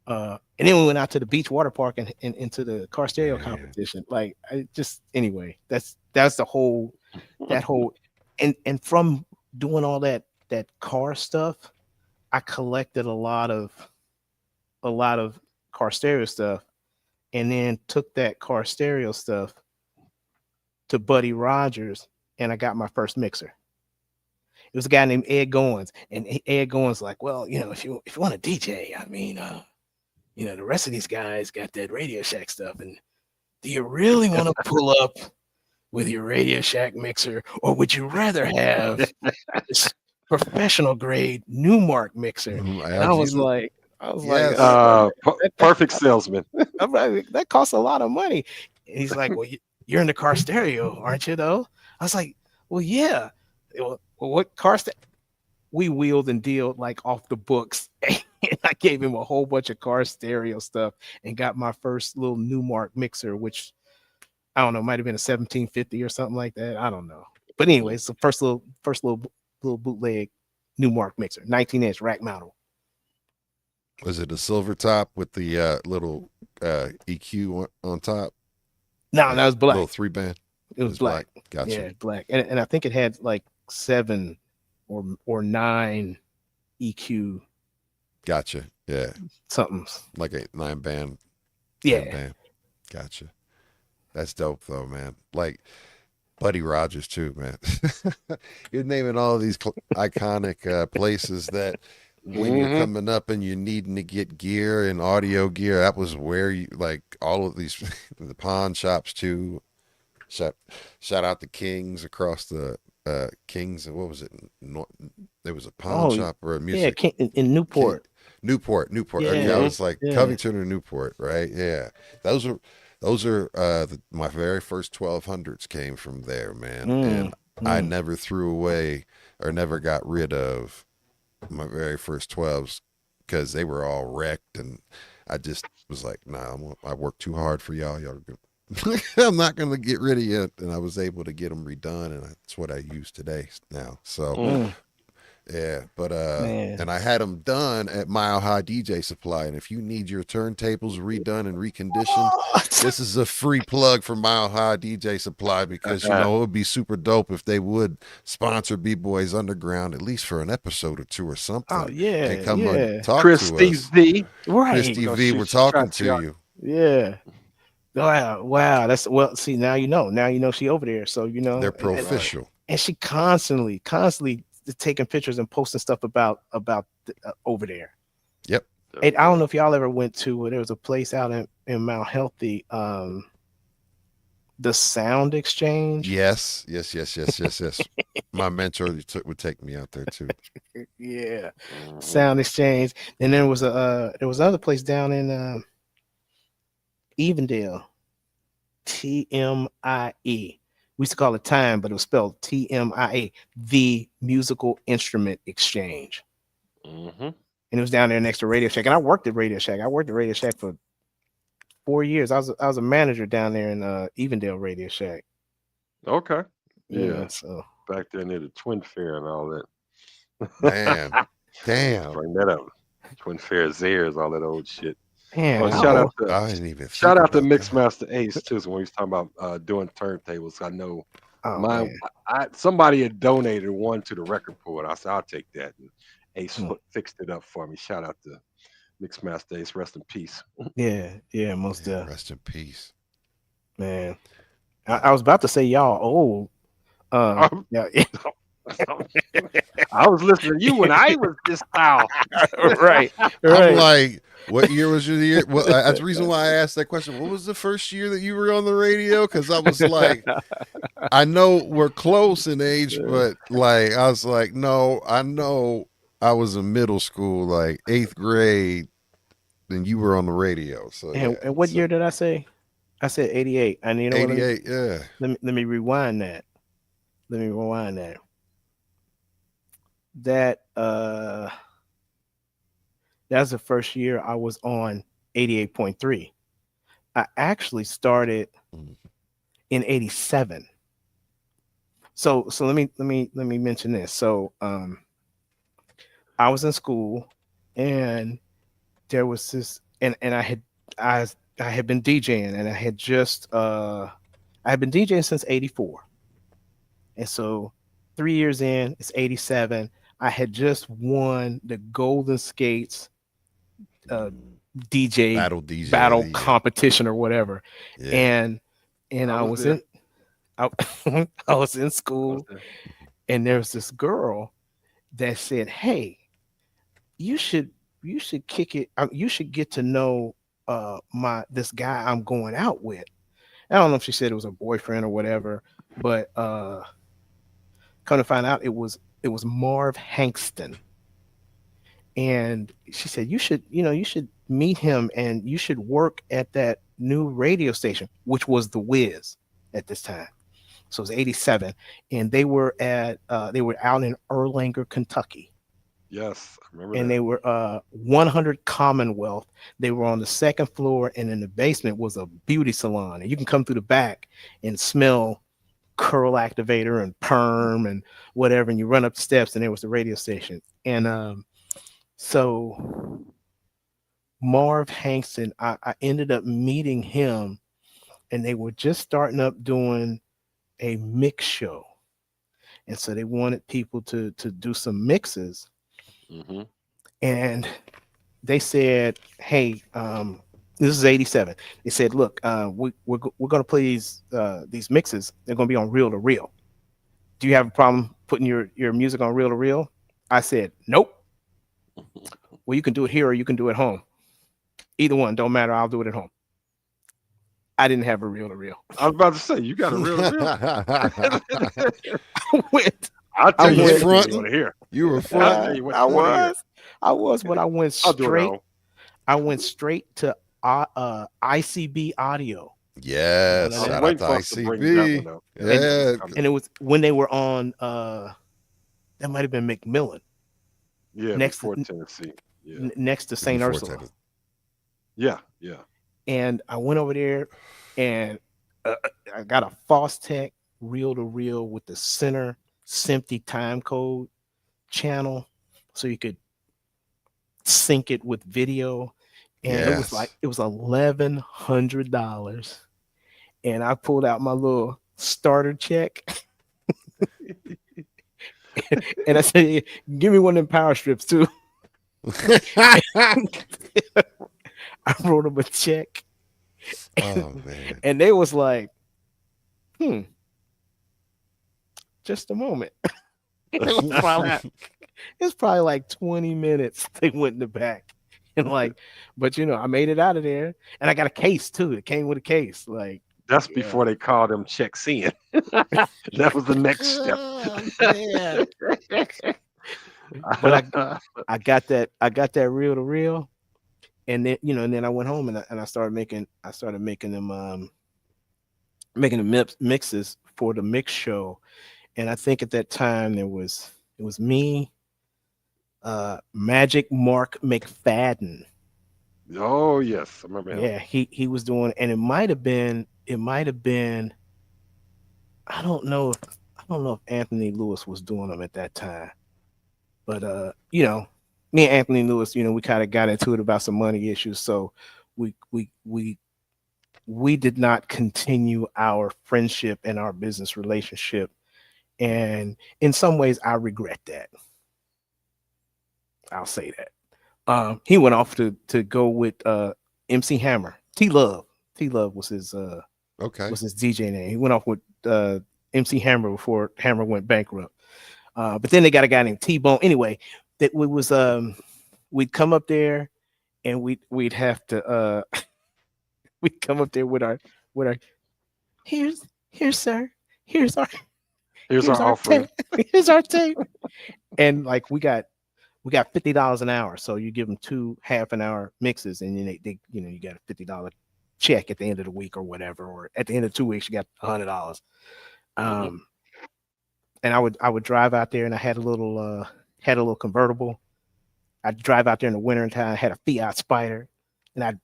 And then we went out to the beach water park and into the car stereo competition. Like, I just, anyway, that's the whole and from doing all that car stuff, I collected a lot of car stereo stuff, and then took that car stereo stuff to Buddy Rogers, and I got my first mixer. was a guy named Ed Goins, and Ed Goins like, well, if you want to DJ, I mean, the rest of these guys got that Radio Shack stuff, and do you really want to pull up with your Radio Shack mixer, or would you rather have this professional grade Newmark mixer? And I was like, Yes. Perfect salesman. I'm like, that costs a lot of money. And he's like, well, you're in the car stereo, aren't you, though? I was like, well, yeah. Well, what car we wheeled and dealed like off the books. And I gave him a whole bunch of car stereo stuff and got my first little Newmark mixer, which I don't know, might have been a 1750 or something like that. I don't know. But anyways, the first little bootleg Newmark mixer, 19-inch rack mounted. Was it a silver top with the little EQ on top? No, that was black. Little 3-band. It was black. Gotcha. Yeah, black. And I think it had like 7 or 9 EQ. Gotcha. Yeah. Something. Like a 9-band. Yeah. 10-band. Gotcha. That's dope though, man. Like Buddy Rogers too, man. You're naming all of these iconic places that when you're coming up and you're needing to get gear and audio gear, that was where you like all of these the pawn shops too. Shout out to Kings across the Kings. What was it? There was a pawn shop or a music. Yeah, in Newport. Newport. Yeah, I was like Covington or Newport, right? Yeah, those are my very first 1200s came from there, man. And I never threw away or never got rid of my very first 12s because they were all wrecked, and I just was like, nah, I worked too hard for y'all. I'm not gonna get rid of you, and I was able to get them redone, and that's what I use today now. So. Yeah, but and I had them done at Mile High DJ Supply, and if you need your turntables redone and reconditioned, this is a free plug for Mile High DJ Supply because it would be super dope if they would sponsor B-Boys Underground at least for an episode or two or something. Oh yeah, and come on, talk Christy to us. V, right? Christy V, we're talking to you. Yeah. Wow. That's see, now you know she over there, so they're pro-official, and she constantly taking pictures and posting stuff about over there. Yep. And I don't know if y'all ever went to there was a place out in Mount Healthy, the Sound Exchange. Yes. My mentor would take me out there too. Yeah, Sound Exchange. And there was another place down in Evendale, TMIE. We used to call it Time, but it was spelled TMIA, the Musical Instrument Exchange. And it was down there next to Radio Shack. And I worked at Radio Shack. I worked at Radio Shack for 4 years. I was a manager down there in Evendale Radio Shack. Okay. Yeah. So back there near the Twin Fair and all that. Damn. Bring that up. Twin Fair, Zares, all that old shit. Man, shout out to Mixmaster that. Ace too. So when he's talking about doing turntables, I know somebody had donated one to the record pool. I said I'll take that. And Ace fixed it up for me. Shout out to Mixmaster Ace. Rest in peace. Yeah, most definitely. Rest in peace, man. I was about to say y'all old. Yeah. I was listening to you when I was this foul. Right. I'm like, what year was your year? Well, that's the reason why I asked that question. What was the first year that you were on the radio? Because I was like, I know we're close in age, but like, I was like, no, I know I was in middle school, like 8th grade, and you were on the radio. So, and what year did I say? I said 88. I need 88. Yeah. Let me rewind that. That's the first year I was on 88.3. I actually started in 87. So let me mention this. So I was in school and there was this and I had been DJing and I had been DJing since 84. And so 3 years in, it's 87. I had just won the Golden Skates DJ battle competition or whatever. Yeah. And I was in school and there was this girl that said, "Hey, you should you should kick it. You should get to know my this guy I'm going out with." I don't know if she said it was a boyfriend or whatever, but come to find out, it was Marv Hankston, and she said you should meet him and you should work at that new radio station, which was the Wiz at this time. So it was 87, and they were out in Erlanger, Kentucky, Yes, I remember and that. they were 100 Commonwealth. They were on the second floor, and in the basement was a beauty salon, and you can come through the back and smell curl activator and perm and whatever, and you run up the steps, and there was the radio station. And so Marv Hankston, I ended up meeting him, and they were just starting up doing a mix show, and so they wanted people to do some mixes, Hmm. and they said, "Hey, this is 87." They said, "Look, we're going to play these mixes. They're going to be on reel to reel. Do you have a problem putting your music on reel to reel?" I said, "Nope." "Well, you can do it here or you can do it at home. Either one, don't matter. I'll do it at home." I didn't have a reel to reel. I was about to say, you got a real to real. I went. I'll tell you went anything you fronting. want to hear. You were I'll fronting. tell you what I you want to hear. was, but I went I'll do it at straight. home. I went straight to ICB audio. Yes, I I was shout out waiting to for us to bring that ICB. one up. Yeah. And it was when they were on that might have been McMillan Yeah, next before to Tennessee. Yeah, next to St. Before Ursula. Tennessee. yeah, yeah. And I went over there, and I got a Fostech reel to reel with the center SMPTE time code channel, so you could sync it with video. And it was like Yes. it was $1,100, and I pulled out my little starter check, and I said, "Yeah, give me one of them power strips too." I wrote them a check, Oh man. and they was like, just a moment. It was probably like 20 minutes. They went in the back, and like, but I made it out of there, and I got a case too. It came with a case. Like, That's yeah. before they called them checks in. That was the next step. Oh, man. But I got that reel to reel, and then and then I went home, and I started making them making the mixes for the mix show. And I think at that time it was me, Magic Mark McFadden. Oh yes, I remember him. Yeah, he was doing, and it might have been I don't know if Anthony Lewis was doing them at that time. But me and Anthony Lewis, we kind of got into it about some money issues, so we did not continue our friendship and our business relationship. And in some ways, I regret that. I'll say that. He went off to go with MC Hammer. T Love was his Okay. DJ name. He went off with MC Hammer before Hammer went bankrupt. But then they got a guy named T-Bone. Anyway, that we was we'd come up there, and we'd have to we'd come up there with our here's sir, here's our offering. tape. Here's our tape. And like we got $50 an hour, so you give them 2 half-an-hour mixes, and then they you got a $50 check at the end of the week or whatever, or at the end of 2 weeks you got $100. And I would drive out there, and I had a little convertible. I'd drive out there in the winter time. I had a Fiat Spider, and I'd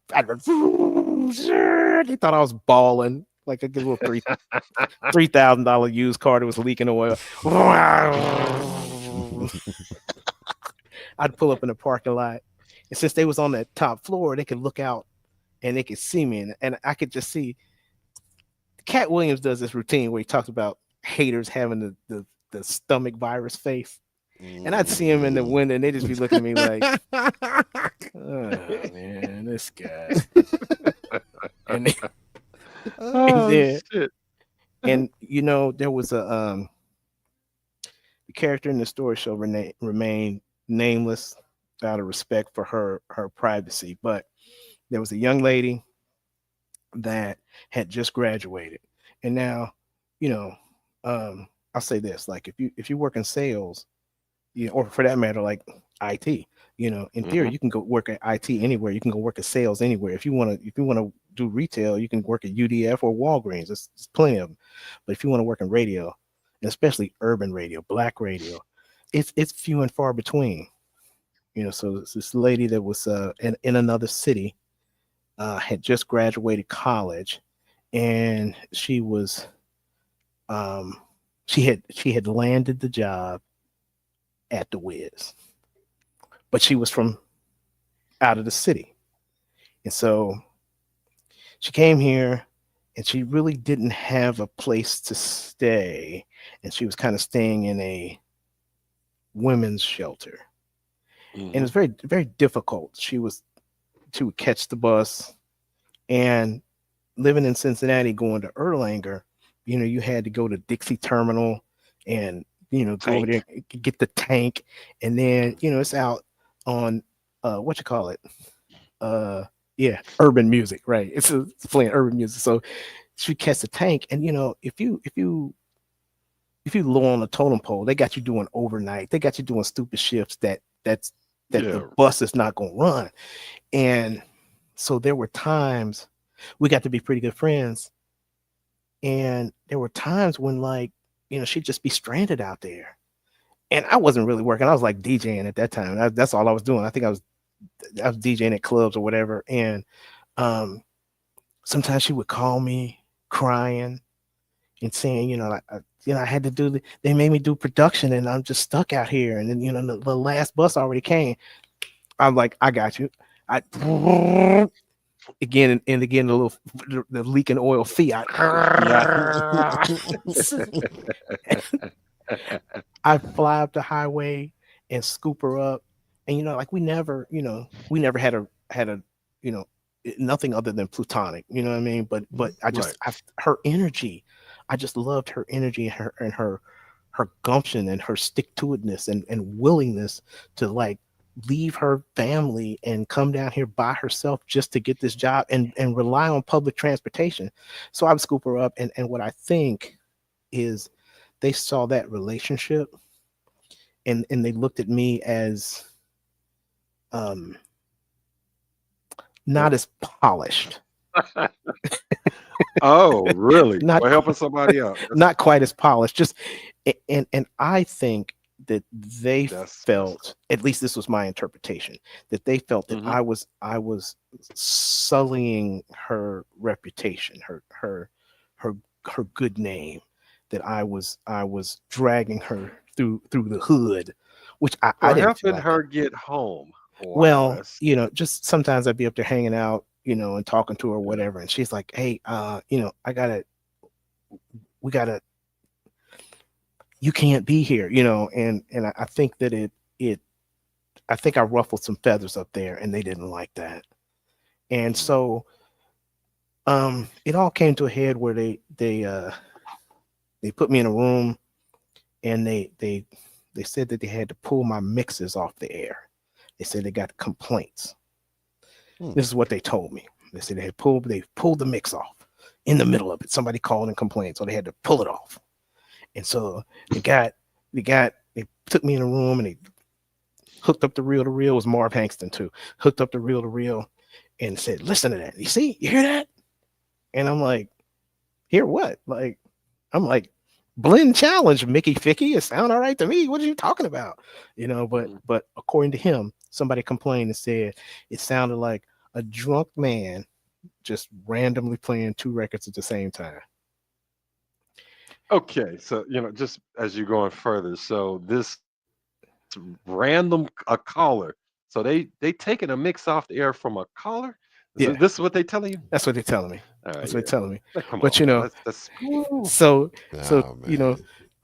they thought I was balling, like a good little $3,000 used car that was leaking oil. I'd pull up in the parking lot, and since they was on the top floor, they could look out and they could see me, and I could just see. Cat Williams does this routine where he talks about haters having the stomach virus face, and I'd see him in the window, and they just be looking at me like, "Oh man, this guy." And Oh then, shit. and there was a The character in the story shall remain nameless out of respect for her privacy. But there was a young lady that had just graduated, and now, you know, I'll say this: like if you work in sales, or for that matter, like IT, in theory, Hmm. you can go work at IT anywhere. You can go work at sales anywhere. If you want to do retail, you can work at UDF or Walgreens. There's plenty of them. But if you want to work in radio, and especially urban radio, black radio, it's few and far between. So it's this lady that was in another city, had just graduated college, and um, she had landed the job at the Wiz, but she was from out of the city. And so she came here and she really didn't have a place to stay. And she was kind of staying in a women's shelter. And Hmm. it's very, very difficult. She would catch the bus, and living in Cincinnati, going to Erlanger, you had to go to Dixie Terminal and, go over there, Tank. get the tank. And then, it's out on, what you call it? Yeah, urban music, right? It's playing urban music. So she catch the tank, and if you low on a totem pole, they got you doing overnight. They got you doing stupid shifts that the Yeah. bus is not gonna run. And so there were times we got to be pretty good friends, and there were times when, like, she'd just be stranded out there. And I wasn't really working. I was like DJing at that time. That's all I was doing. I was DJing at clubs or whatever. And um, sometimes she would call me crying and saying, like, I had to they made me do production, and I'm just stuck out here. And then, the last bus already came. I'm like, I got you. I again and again, the leaking oil Fiat. Yeah. I fly up the highway and scoop her up, and like we never had a you know nothing other than plutonic. You know what I mean? But Right. her energy, I just loved her energy, and her gumption and her stick to itness and willingness to, like, leave her family and come down here by herself just to get this job and rely on public transportation. So I would scoop her up, and what I think is they saw that relationship, and they looked at me as um Uh, not as polished, oh, really? not For helping somebody out. not quite as polished, just and I think that they That's messed up. felt, at least this was my interpretation, that they felt that Hmm. I was sullying her reputation, her her good name, that I was dragging her through the hood, which I Or didn't feel helping like that. her get home. Wow, Well, that's just sometimes I'd be up there hanging out, and talking to her, yeah. whatever, and she's like, "Hey, we gotta, you can't be here," and I think that I think I ruffled some feathers up there, and they didn't like that. And Mm. so it all came to a head where they put me in a room, and they said that they had to pull my mixes off the air. They said they got complaints. Hmm. This is what they told me. They said they pulled the mix off in the middle of it. Somebody called and complained, so they had to pull it off. And so they took me in a room, and they hooked up the reel to reel. It was Marv Hankston too. Hooked up the reel to reel and said, "Listen to that. You see? You hear that?" And I'm like, "Hear what?" I'm like, "Blend challenge, Mickey Ficky. It sound all right to me. What are you talking about?" But Mm. according to him, somebody complained and said it sounded like a drunk man just randomly playing two records at the same time. Okay, so just as you're going further, so this random a caller, so they taking a mix off the air from a caller. Yeah, This is what they telling you? that's what they're telling me. All right, That's what yeah. they're telling me. Like, come But on, man. That's woo. so so Oh man.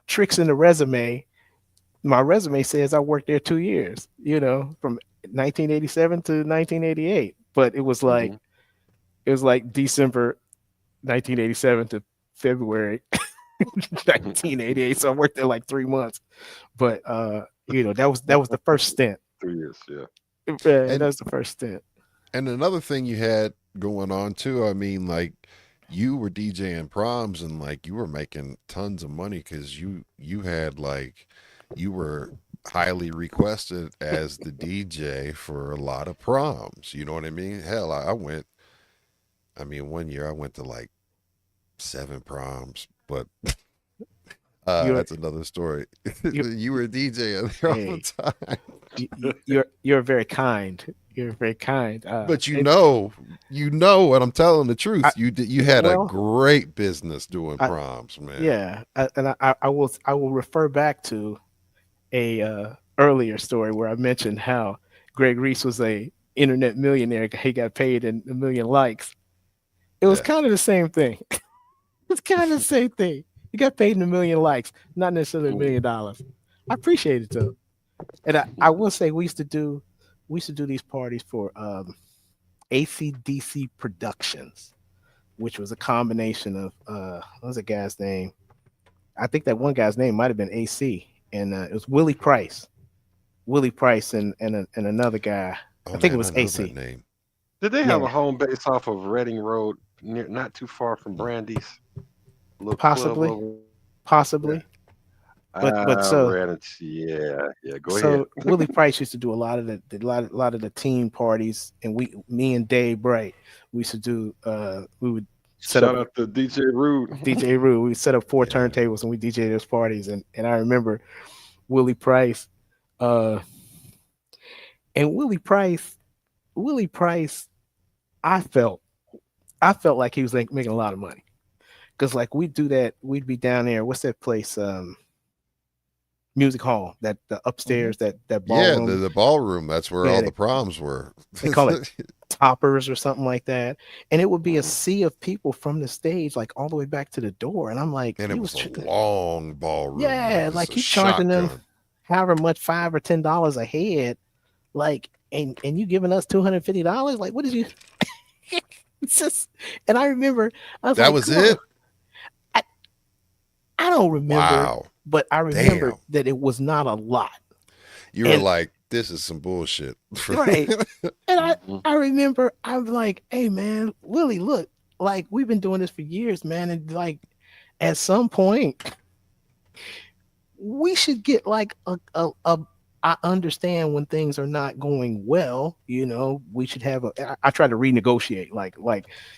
tricks in the resume. My resume says I worked there 2 years. From 1987 to 1988. But Hmm. it was like December 1987 to February 1988. So I worked there like 3 months. But that was the first stint. 3 years, yeah. That And was the first stint. and another thing you had going on too, I mean, like you were DJing proms and like you were making tons of money because you had like you were highly requested as the DJ for a lot of proms. You know what I mean? Hell, I went. I mean, one year I went to like 7 proms, but You're that's another story. you You were DJing there all the hey, time, you're very kind. You're very kind. but And you know what I'm telling the truth. I You had a well, great business doing I proms, man. yeah, and I will refer back to a earlier story where I mentioned how Greg Reese was a internet millionaire. He got paid in a million likes. It was Yeah. kind of the same thing. It's kind of the same thing. He got paid in a million likes, not necessarily $1 million. I appreciate it though. And I will say we used to do these parties for ACDC Productions, which was a combination of what was the guy's name? I think that one guy's name might have been AC, and it was Willie Price, and another guy. I Oh think it man, I was know that AC. name. Did they have a Yeah, home base off of Reading Road, not too far from Brandy's? A little club possibly, over. possibly. But I so ran it. Yeah, yeah. Go ahead. so Willie Price used to do a lot of the a lot of the team parties, and me and Dave Bright, we used to do. We would set up Shout out to DJ Rude. DJ Rue. We set up four Yeah. turntables and we DJ those parties, and I remember Willie Price, uh, and Willie Price. I felt I felt like he was like making a lot of money because like we'd do that. We'd be down there. What's that place? Music hall. That the upstairs. That Yeah, ballroom. the ballroom. That's where Yeah, all the proms were. they call it toppers or something like that. And it would be a sea of people from the stage, like all the way back to the door. And I'm like, And he it was, was a long ballroom. It yeah, was like a he's charging them shotgun. however much, $5 or $10 a head, like, and you giving us $250. Like, what did you? It's just, and I remember I was That like, was come on, it. I, I don't remember, Wow. but I remember Damn. that it was not a lot. You were And like, this is some bullshit. right. And I Mhm. I remember I'm like, hey man, Willie, look, like we've been doing this for years, man. And like at some point we should get like a I understand when things are not going well, we should have I try to renegotiate like,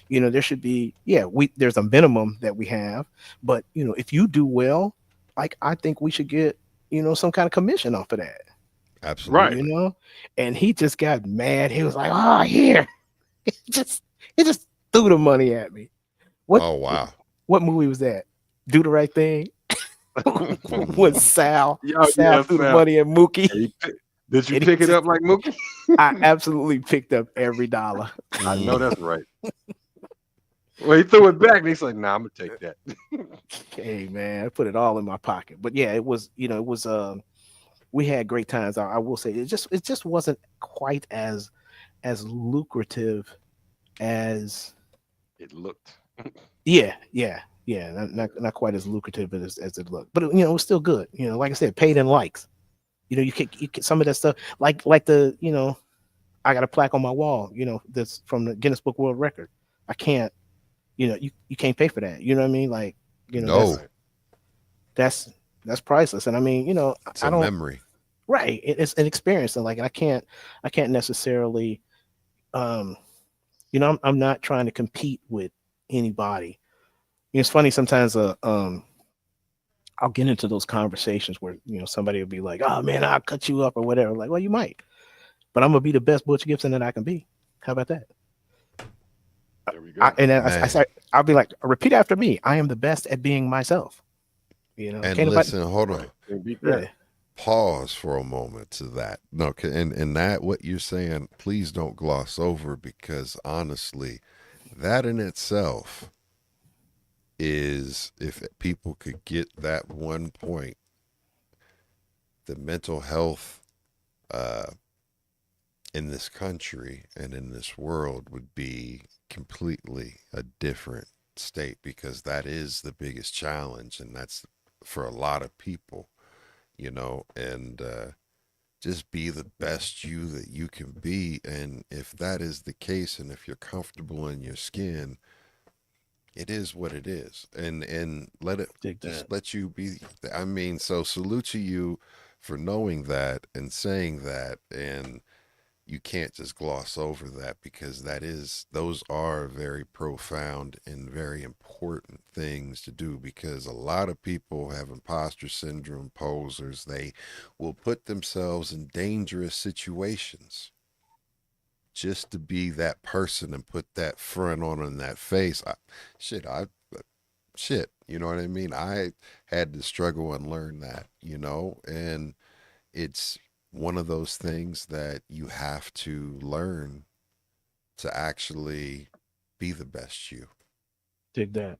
there should be, yeah, there's a minimum that we have, but if you do well, like I think we should get, some kind of commission off of that, Right. you Absolutely. know? And he just got mad. He was like, "Oh, here." It just he just threw the money at me. What Oh wow. what movie was that? Do the Right Thing? Mm. Was Sal. Yeah, Sal yeah, threw the Sal. money at Mookie. Did you And he pick it just up like Mookie? I absolutely picked up every dollar. I know Mm. that's right. Well, he threw it back and he's like, "Nah, I'm gonna take that." Hey man, I put it all in my pocket. But yeah, it was we had great times. I will say it just wasn't quite as lucrative as It looked. yeah, not quite as lucrative as it looked, but it was still good. Like I said, paid in likes. You can some of that stuff, like I got a plaque on my wall. That's from the Guinness Book World Record. I can't, you can't pay for that. You know what I mean? Like, No, Right. that's priceless. And I mean, it's I a don't memory. right. It's an experience, and like I can't necessarily, um, I'm not trying to compete with anybody. It's funny sometimes. I'll get into those conversations where somebody will be like, "Oh man, I'll cut you up" or whatever. Like, well, you might, but I'm gonna be the best Butch Gibson that I can be. How about that? There we I, go. and then Man. I'll be like, repeat after me. I am the best at being myself. And Can't nobody. listen, hold on. Right. Can't beat Yeah, that. Pause for a moment to that. No, and that what you're saying, please don't gloss over because honestly, that in itself is if people could get that one point, the mental health uh, in this country and in this world would be completely a different state, because that is the biggest challenge, and that's for a lot of people, and just be the best you that you can be. And if that is the case, and if you're comfortable in your skin, it is what it is, and let it Dig that. just let you be. I mean, so salute to you for knowing that and saying that, and you can't just gloss over that, because those are very profound and very important things to do, because a lot of people have imposter syndrome, posers. They will put themselves in dangerous situations just to be that person and put that front on and that face. Shit, shit, you know what I mean? I had to struggle and learn that, and it's one of those things that you have to learn to actually be the best you. Dig that.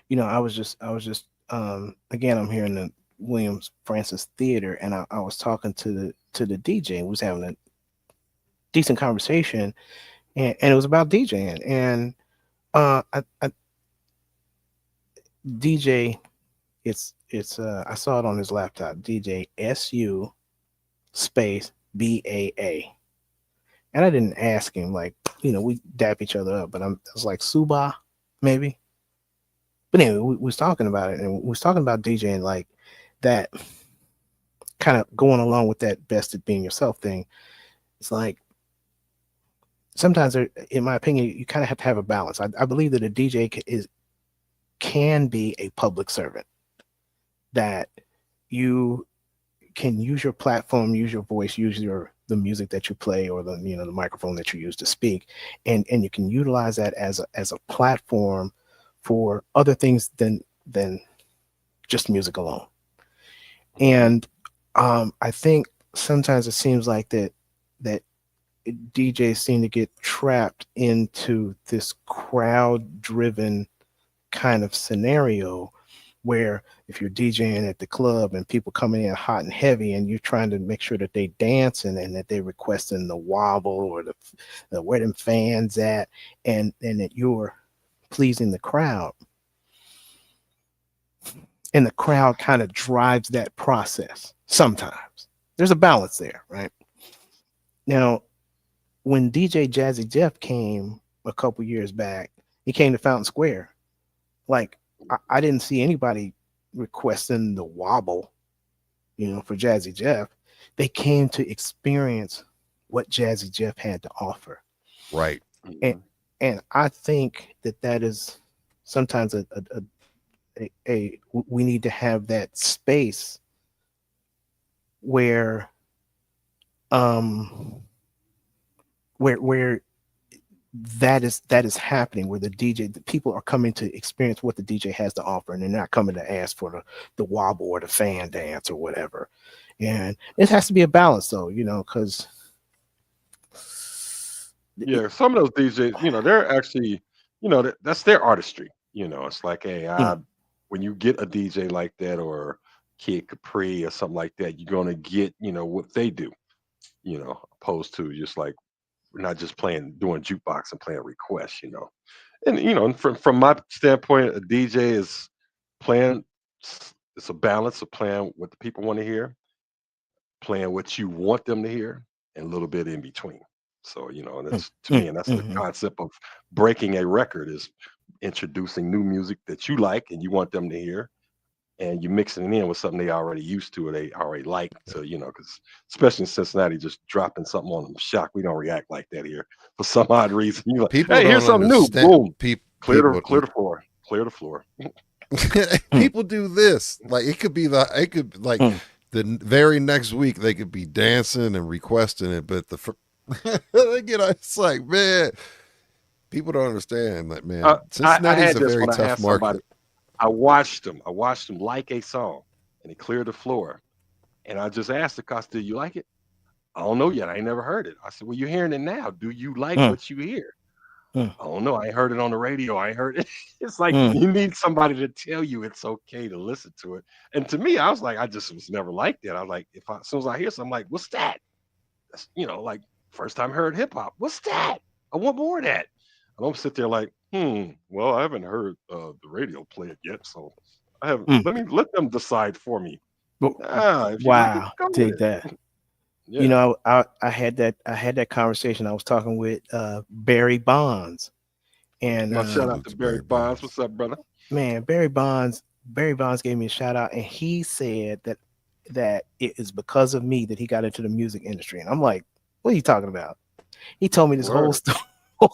Again, I'm here in the Williams Francis Theater, and I was talking to the DJ. We was having a decent conversation, and it was about DJing. And DJ, I saw it on his laptop. DJ SU space BAA, and I didn't ask him, like, we dap each other up, but I was like, Suba, maybe. But anyway, we was talking about it, and we was talking about DJing, like that, kind of going along with that best at being yourself thing. It's like sometimes, in my opinion, you kind of have to have a balance. I believe that a DJ can be a public servant, that you can use your platform, use your voice, use the music that you play, or the microphone that you use to speak, and you can utilize that as a platform for other things than just music alone. And I think sometimes it seems like that DJs seem to get trapped into this crowd driven kind of scenario, where if you're DJing at the club and people coming in hot and heavy, and you're trying to make sure that they dancing and that they're requesting the wobble or the where them fans at, and that you're pleasing the crowd, and the crowd kind of drives that process. Sometimes there's a balance there, right? Now, when DJ Jazzy Jeff came a couple years back, he came to Fountain Square. Like, I didn't see anybody requesting the wobble, for Jazzy Jeff. They came to experience what Jazzy Jeff had to offer. Right. And I think that is sometimes we need to have that space where where that is happening, where the people are coming to experience what the DJ has to offer, and they're not coming to ask for the wobble or the fan dance or whatever. And it has to be a balance, though, because Yeah, some of those DJs, they're actually, that's their artistry. It's like, hey, when you get a DJ like that, or Kid Capri or something like that, you're gonna get, what they do, opposed to just like, we're not just doing jukebox and playing requests. And from my standpoint, a DJ is playing. It's a balance of playing what the people want to hear, playing what you want them to hear, and a little bit in between. So, and that's to me, and that's the concept of breaking a record, is introducing new music that you like and you want them to hear, and you mixing it in with something they already used to or they already like. So, because especially in Cincinnati, just dropping something on them, shock, we don't react like that here for some odd reason. You're like, People hey, don't here's something new. understand. Boom. Clear People, the floor. Clear the floor. people do this. Like, it could like the very next week they could be dancing and requesting it, but it's like, man, people don't understand that, man. I Cincinnati's had a this very when I tough asked market. somebody. I watched them like a song, and he cleared the floor. And I just asked the cost, do you like it? I don't know yet. I ain't never heard it. I said, well, you're hearing it now. Do you like what you hear? I don't know. I ain't heard it on the radio. I ain't heard it. It's like you need somebody to tell you it's okay to listen to it. And to me, I was like, I just was never like that. I was like, as soon as I hear something, I'm like, what's that? That's, like first time I heard hip hop. What's that? I want more of that. I don't sit there like, well, I haven't heard the radio play it yet, so I haven't. Mm. Let them decide for me. But If you like it, wow, go with dig it. that. You Yeah. know, I had that conversation. I was talking with Barry Bonds, and My shout out Salute to to Barry Barry Bonds. Bonds. What's up, brother? man, Barry Bonds gave me a shout out, and he said that it is because of me that he got into the music industry. And I'm like, what are you talking about? He told me this whole Word. story,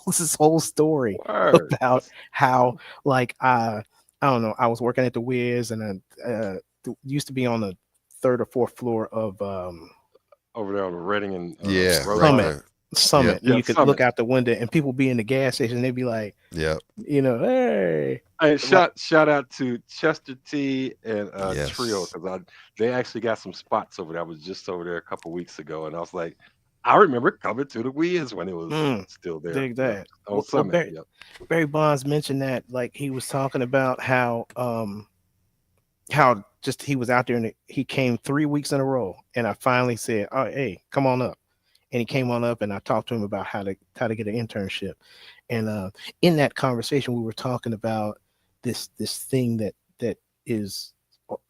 this whole story Word. about how, like, I don't know, I was working at the Wiz, and I used to be on the third or fourth floor of Over there on the Reading and Yeah, right Summit. Roosevelt. there. Yep, And Yeah, you could look Summit. out the window, and people be in the gas station, and they'd be like, yep, hey, Hey, like, shout out to Chester T and Trio yes. because they actually got some spots over there. I was just over there a couple weeks ago, and I was like, I remember coming to the Wiz when it was mm, still there. dig Yep, that. on Well, Summit. Yep. Barry Bonds mentioned that, like, he was talking about how just he was out there, and he came 3 weeks in a row, and I finally said, oh, hey, come on up. And he came on up, and I talked to him about how to get an internship. And in that conversation, we were talking about this thing that is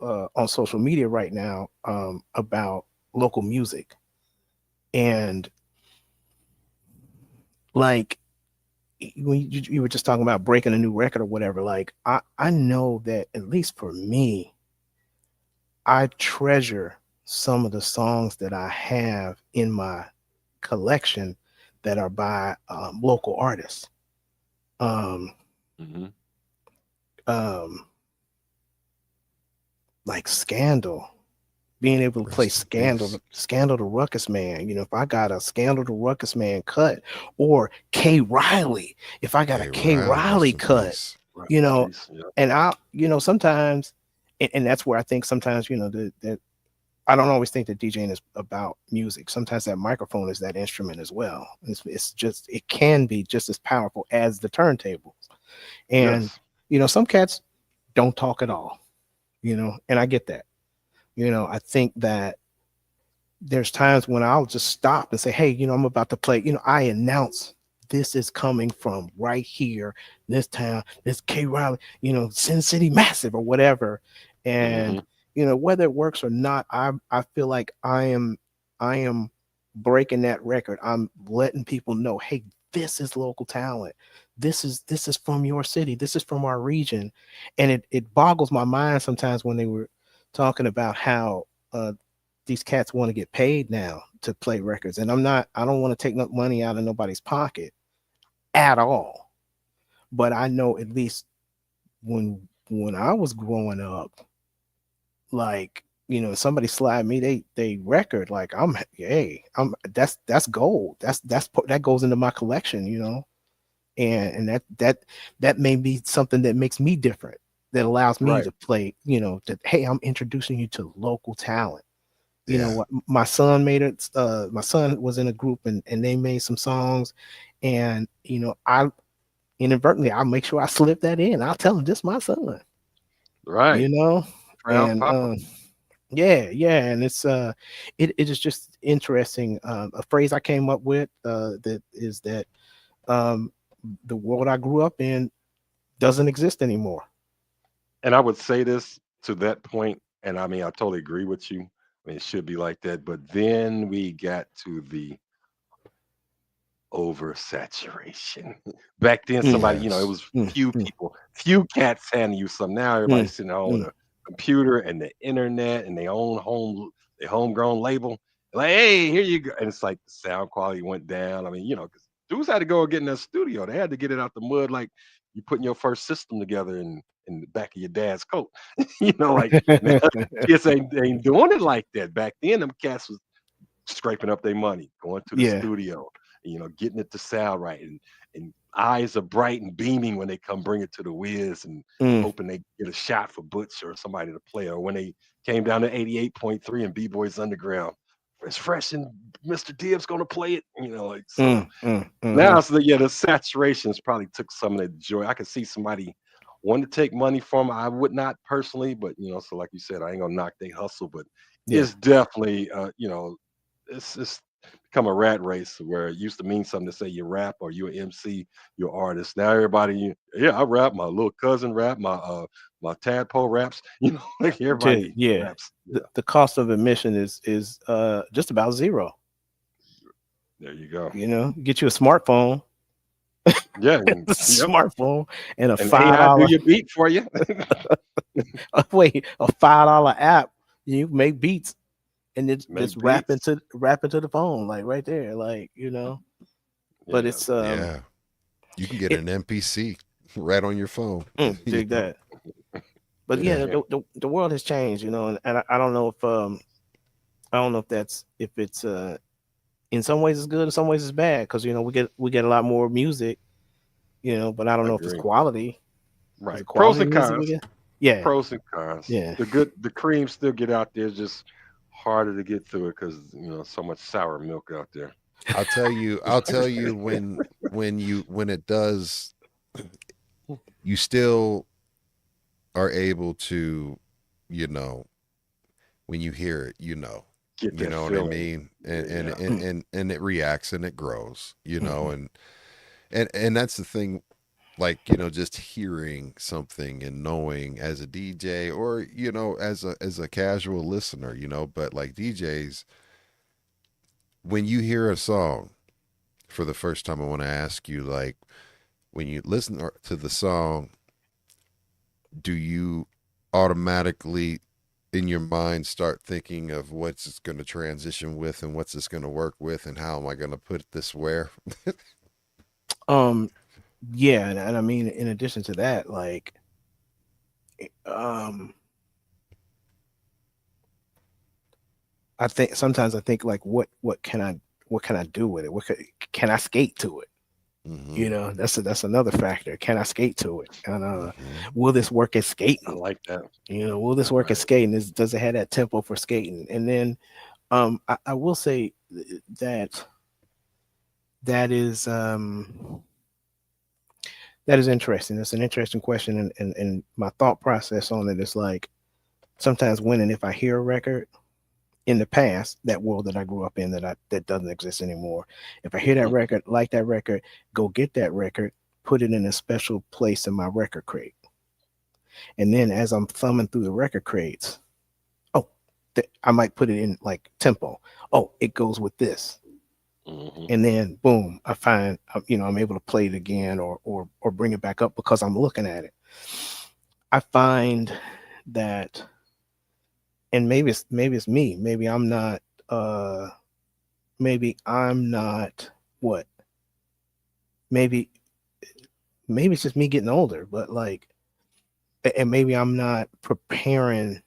on social media right now, about local music. And, like, when you were just talking about breaking a new record or whatever, like, I know that, at least for me, I treasure some of the songs that I have in my collection that are by local artists. Um, Hmm. um, like Scandal, being able to play Rest in peace. Scandal the Ruckus Man. You know, if I got a Scandal the Ruckus Man cut, or K Riley, if I got a K. K Riley, rest Riley in cut, peace. Rest you in know, peace. Yep. and sometimes, and that's where I think sometimes, that I don't always think that DJing is about music. Sometimes that microphone is that instrument as well. It's just, it can be just as powerful as the turntable. And, Yes. some cats don't talk at all, and I get that. I think that there's times when I'll just stop and say, hey, I'm about to play, I announce this is coming from right here, this town, this K Riley, Sin City Massive or whatever. Hmm. And, whether it works or not, I feel like I am breaking that record. I'm letting people know, hey, this is local talent. This is from your city. This is from our region. And it boggles my mind sometimes when they were talking about how these cats want to get paid now to play records. And I don't want to take no money out of nobody's pocket at all. But I know, at least when I was growing up, like, somebody slide me they record, like, I'm that's gold. That goes into my collection, and that may be something that makes me different, that allows me Right. to play, that, hey, I'm introducing you to local talent. Yeah, What my son made it, my son was in a group, and they made some songs, and I inadvertently, I'll make sure I slip that in. I'll tell him this my son, you Right. know Proud and Papa. yeah, and it is just interesting. A phrase I came up with, that is that, um the world I grew up in doesn't exist anymore. And I would say this to that point, and I mean, I totally agree with you. I mean, it should be like that. But then we got to the oversaturation. Back then, Mm, somebody, it yes. was mm, few mm, people, few cats handing you some. Now mm, everybody's sitting home with mm. a computer and the internet and their homegrown label. Like, hey, here you go. And it's like the sound quality went down. I mean, because dudes had to go and get in that studio. They had to get it out the mud, like you putting your first system together in the back of your dad's coat. Like now kids ain't doing it like that. Back then, them cats was scraping up their money, going to the Yeah. studio, getting it to sound right, and eyes are bright and beaming when they come bring it to the Wiz, and Mm, hoping they get a shot for Butch or somebody to play. Or when they came down to 88.3 and B-Boys Underground, it's fresh and Mr. Dibb's gonna play it, like so. mhm. Now, so the saturations probably took some of the joy. I could see somebody wanting to take money from 'em. I would not personally, but so like you said, I ain't gonna knock they hustle, but Yeah. it's definitely it's become a rat race where it used to mean something to say you rap or you an MC, you're artist. Now everybody, yeah, I rap. My little cousin rap. My tadpole raps. You know, like Dude, everybody yeah. raps. Yeah, The cost of admission is just about zero. there you go. You know, get you a smartphone, Yeah, a yep. smartphone, and a And five AI do dollar your beat for you. wait, a $5 app. You make beats and it's just Make beats. rap into the phone, like right there, like But Yeah, it's Yeah. You can get it an MPC right on your phone. You dig know? that. But yeah, yeah, Yeah. yeah. the world has changed, and I don't know if I don't know if that's if it's in some ways it's good, in some ways it's bad because we get a lot more music, but I don't know if it's Agree. quality. Is Right. it Pros quality and music we cons. get? Yeah, Pros and cons. yeah. The cream still get out there. It's just harder to get through it because so much sour milk out there. I'll tell you when it does, you still are able to, you know, when you hear it, Get you that know what I feeling. mean? And and Yeah. and and, and it reacts and it grows, Mhm. and that's the thing, like, just hearing something and knowing as a DJ or, as a casual listener, but like DJs, when you hear a song for the first time, I want to ask you, like, when you listen to the song, do you automatically in your mind start thinking of what's it's going to transition with and what's this going to work with and how am I going to put this where? Um, yeah, and I mean, in addition to that, like, um, I think like, what can I do with it? Can I skate to it? Hmm. That's another factor. Can I skate to it? And Hmm. will this work as I skating? like that. Will this work as Right. skating? Does it have that tempo for skating? And then I will say that that is um, that is interesting. It's an interesting question, and my thought process on it is like sometimes when and if I hear a record in the past, that world that I grew up in that doesn't exist anymore. If I hear that Hmm. record, like that record, go get that record, put it in a special place in my record crate. And then as I'm thumbing through the record crates, oh, I might put it in like tempo. Oh, it goes with this. Hmm. And then boom, I find I'm able to play it again or bring it back up because I'm looking at it. I find that, and maybe it's me. Uh maybe I'm not what maybe maybe it's just me getting older, but like, and maybe I'm not preparing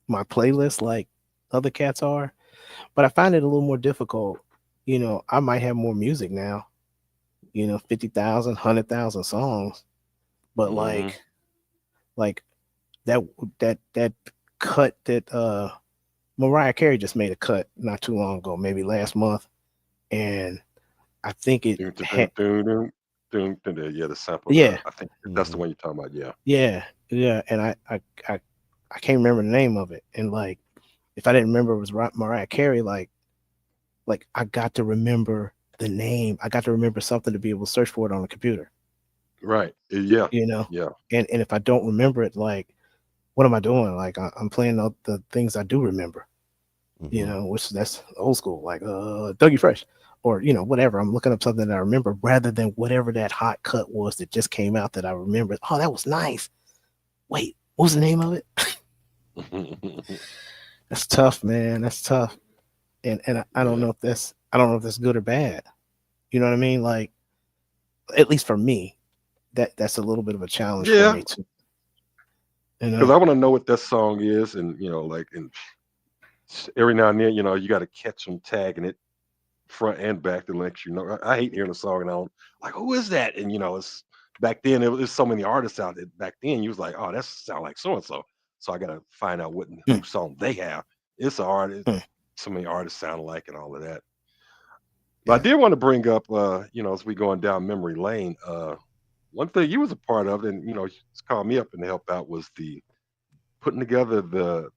my playlist like other cats are, but I find it a little more difficult. I might have more music now, 50,000, 100,000 songs, but Hmm. like that, that cut that, Mariah Carey just made a cut not too long ago, maybe last month. And I think it Dun, dun, dun, had, dun, dun, dun, dun, dun. Yeah, the sample. yeah, I think that's the Hmm. one you're talking about. Yeah. yeah, yeah. And I, I can't remember the name of it. And like, if I didn't remember it was Mariah Carey, like I got to remember the name. I got to remember something to be able to search for it on the computer, Right. Yeah. you know. Yeah. And if I don't remember it, like, what am I doing? Like, I'm playing the things I do remember, Hmm. which that's old school, like Dougie Fresh, or whatever. I'm looking up something that I remember rather than whatever that hot cut was that just came out that I remembered. Oh, that was nice. Wait, what was the name of it? That's tough, man. That's tough. And I don't Yeah. know if that's good or bad. You know what I mean? Like, at least for me, that's a little bit of a challenge for Yeah. me too. You Because know? I want to know what that song is, and like, and every now and then, you got to catch them tagging it front and back to let you know. I hate hearing a song and I don't like, who is that? And it's back then it was so many artists out there. Back then you was like, oh, that sound like so and so. So I gotta find out what Mm, who song they have. It's an artist, mm, so many artists sound alike and all of that. But I Yeah. did want to bring up, as we going down memory lane, one thing you was a part of, and it's called me up and help out was the putting together the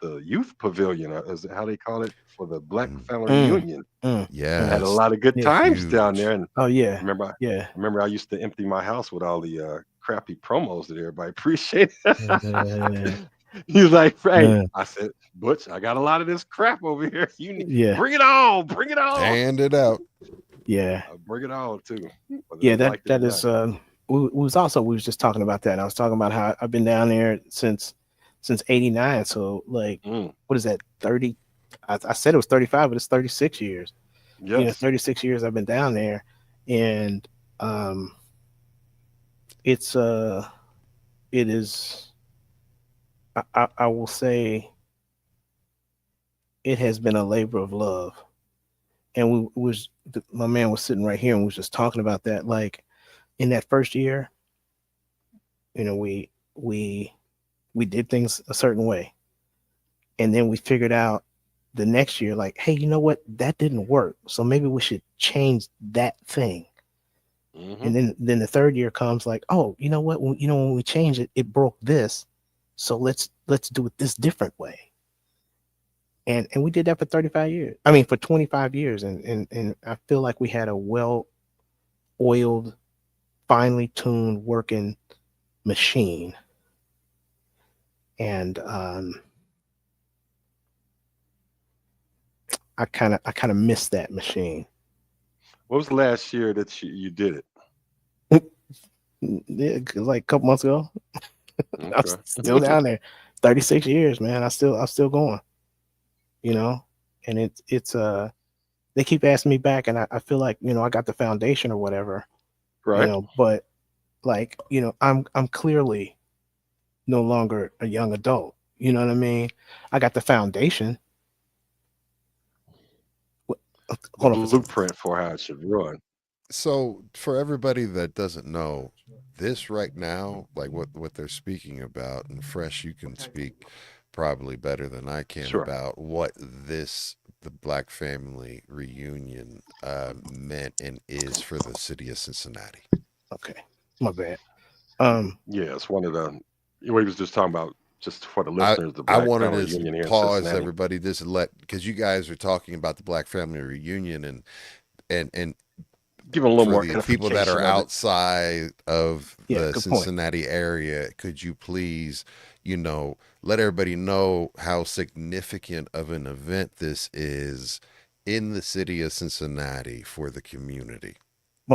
the youth pavilion, is it how they call it, for the Black Mm, family Mm, reunion. mm, Had a yes, lot of good yeah. times down huge. there, and Oh yeah, remember I yeah. remember I used to empty my house with all the crappy promos that everybody appreciated. Uh, He was like, "Hey," uh, I said, "Butch, I got a lot of this crap over here. yeah, bring it on, Hand it out. yeah, bring it on too, whether yeah. they That liked it or that not." is. We was just talking about that. I was talking about how I've been down there since '89. So like, Mm, what is that? 30. I said it was 35, but it's 36 years. yes, 36 years I've been down there, and um, it's it is. I will say it has been a labor of love. And my man was sitting right here and was just talking about that. Like in that first year, you know, we did things a certain way, and then we figured out the next year, like, hey, you know what, that didn't work, so maybe we should change that thing. hmm And then the third year comes, like, oh, you know what, when we changed it, it broke this, so let's do it this different way. And we did that for 35 years. I mean, for 25 years, and I feel like we had a well oiled, finely tuned working machine. And I kind of miss that machine. What was the last year that you did it? Yeah, 'cause like a couple months ago, I'm Okay. still down there. 36 years, man. I'm still going. You know, and it's they keep asking me back, and I feel like I got the foundation or whatever. Right. But like I'm clearly no longer a young adult. You know what I mean? I got the foundation. Wh- The Hold on for a second. blueprint for how it should run. So for everybody that doesn't know, this right now, like what they're speaking about, and Fresh, you can speak probably better than I can Sure. about what the Black Family Reunion meant and is for the city of Cincinnati. Okay, my bad. Um, Yeah, it's one of the. What he was just talking about, just for the I listeners, the I Black wanted family to reunion here in pause Cincinnati. everybody just to let because you guys are talking about the Black Family Reunion and Give a little for more the people that are edification of it. outside of yeah, the good point. Cincinnati area, could you please, let everybody know how significant of an event this is in the city of Cincinnati for the community?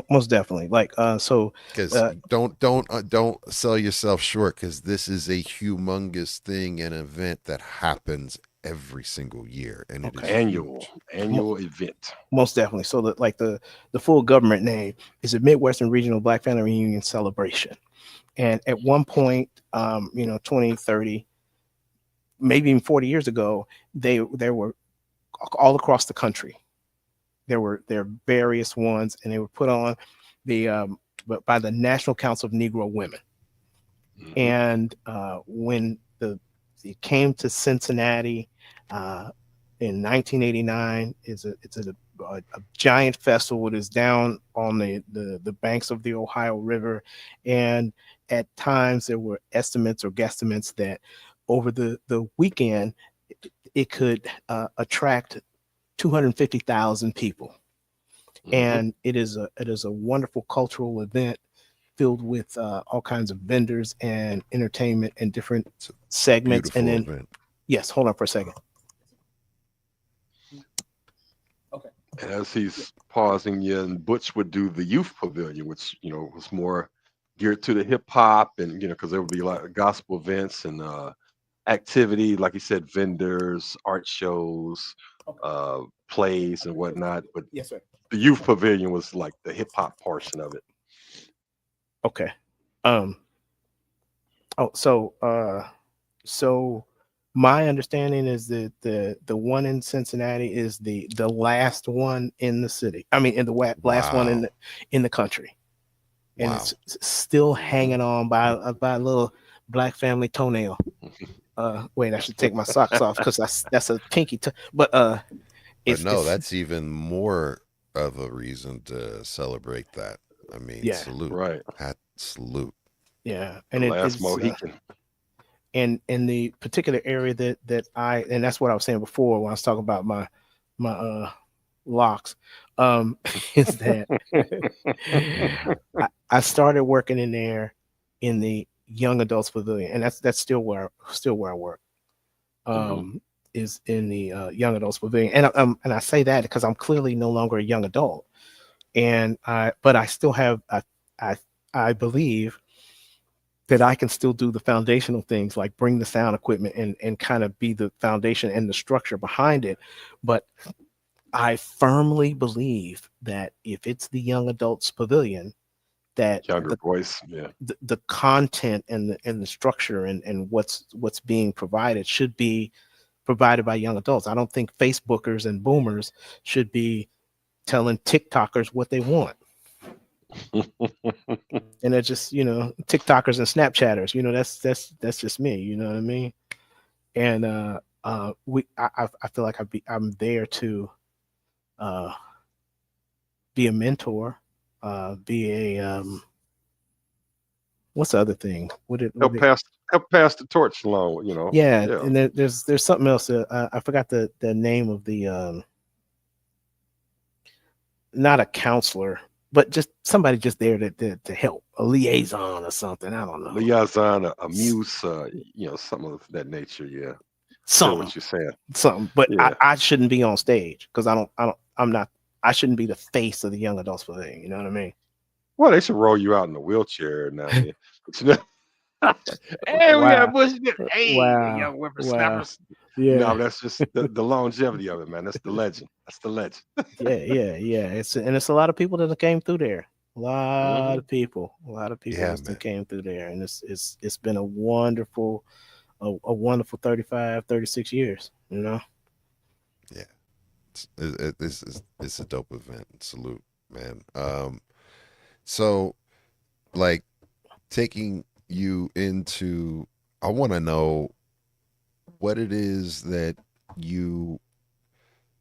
Most definitely. Like, so, Because uh, don't sell yourself short, because this is a humongous thing, an event that happens every single year, and it is okay, Annual huge. mo- annual event. most definitely. So, the full government name is the Midwestern Regional Black Family Reunion Celebration. And at one point, 20, 30, maybe even 40 years ago, they were all across the country. There are various ones, and they were put on the but by the National Council of Negro Women. Hmm And when it came to Cincinnati in 1989, it's a giant festival. It is down on the banks of the Ohio River, and at times there were estimates or guesstimates that over the weekend it could attract 250,000 people. hmm And it is a wonderful cultural event filled with all kinds of vendors and entertainment and different It's a segments. And beautiful then, event. yes, hold on for a second. Okay. And as he's pausing, yeah, and Butch would do the youth pavilion, which was more geared to the hip hop, and because there would be a lot of gospel events and activity, like you said, vendors, art shows, Okay. plays, and whatnot. But Yes, sir. the youth pavilion was like the hip hop portion of it. Okay. Um. Oh, so my understanding is that the one in Cincinnati is the last one in the city. I mean, in the last one Wow. in the country, and Wow. it's still Hmm hanging on by a little black family toenail. Wait, I should take my socks off because that's a pinky toe. But But it's no, it's that's even more of a reason to celebrate that. I mean, yeah, salute. Right, Hat salute. yeah, the and last it's Mohican. And in the particular area and that's what I was saying before when I was talking about my locks, is that I started working in there in the young adults pavilion, and that's still where I work. Mhm. Is in the young adults pavilion, and I say that because I'm clearly no longer a young adult, and but I still have I I believe that I can still do the foundational things like bring the sound equipment and kind of be the foundation and the structure behind it. But I firmly believe that if it's the young adults pavilion, that Younger voice. Yeah. the content and the structure and what's being provided should be provided by young adults. I don't think Facebookers and boomers should be telling TikTokers what they want. And they're just, TikTokers and Snapchatters, that's just me, you know what I mean? And I feel like I'm there to uh be a mentor, be a what's the other thing? help pass help pass the torch along. Yeah, Yeah. and there's something else. I forgot the name of the not a counselor, but just somebody just there to help, a liaison or something. I don't know. Liaison, a muse, something of that nature. Yeah. Feel Something, what you're saying. something. But Yeah. I shouldn't be on stage because I'm not. I shouldn't be the face of the young adults pavilion. You know what I mean? Well, they should roll you out in a wheelchair now and then. But, hey, we got Wow, Bush. Hey, the wow, young wow. whippersnappers. Yeah, No, that's just the longevity of it, man. That's the legend. That's the legend. yeah. It's a lot of people that came through there. Hmm. A lot of people Yeah, that man. came through there, and it's been a wonderful 35, 36 years. Yeah. It's a dope event. Salute, man. So like taking you into, I want to know what it is that you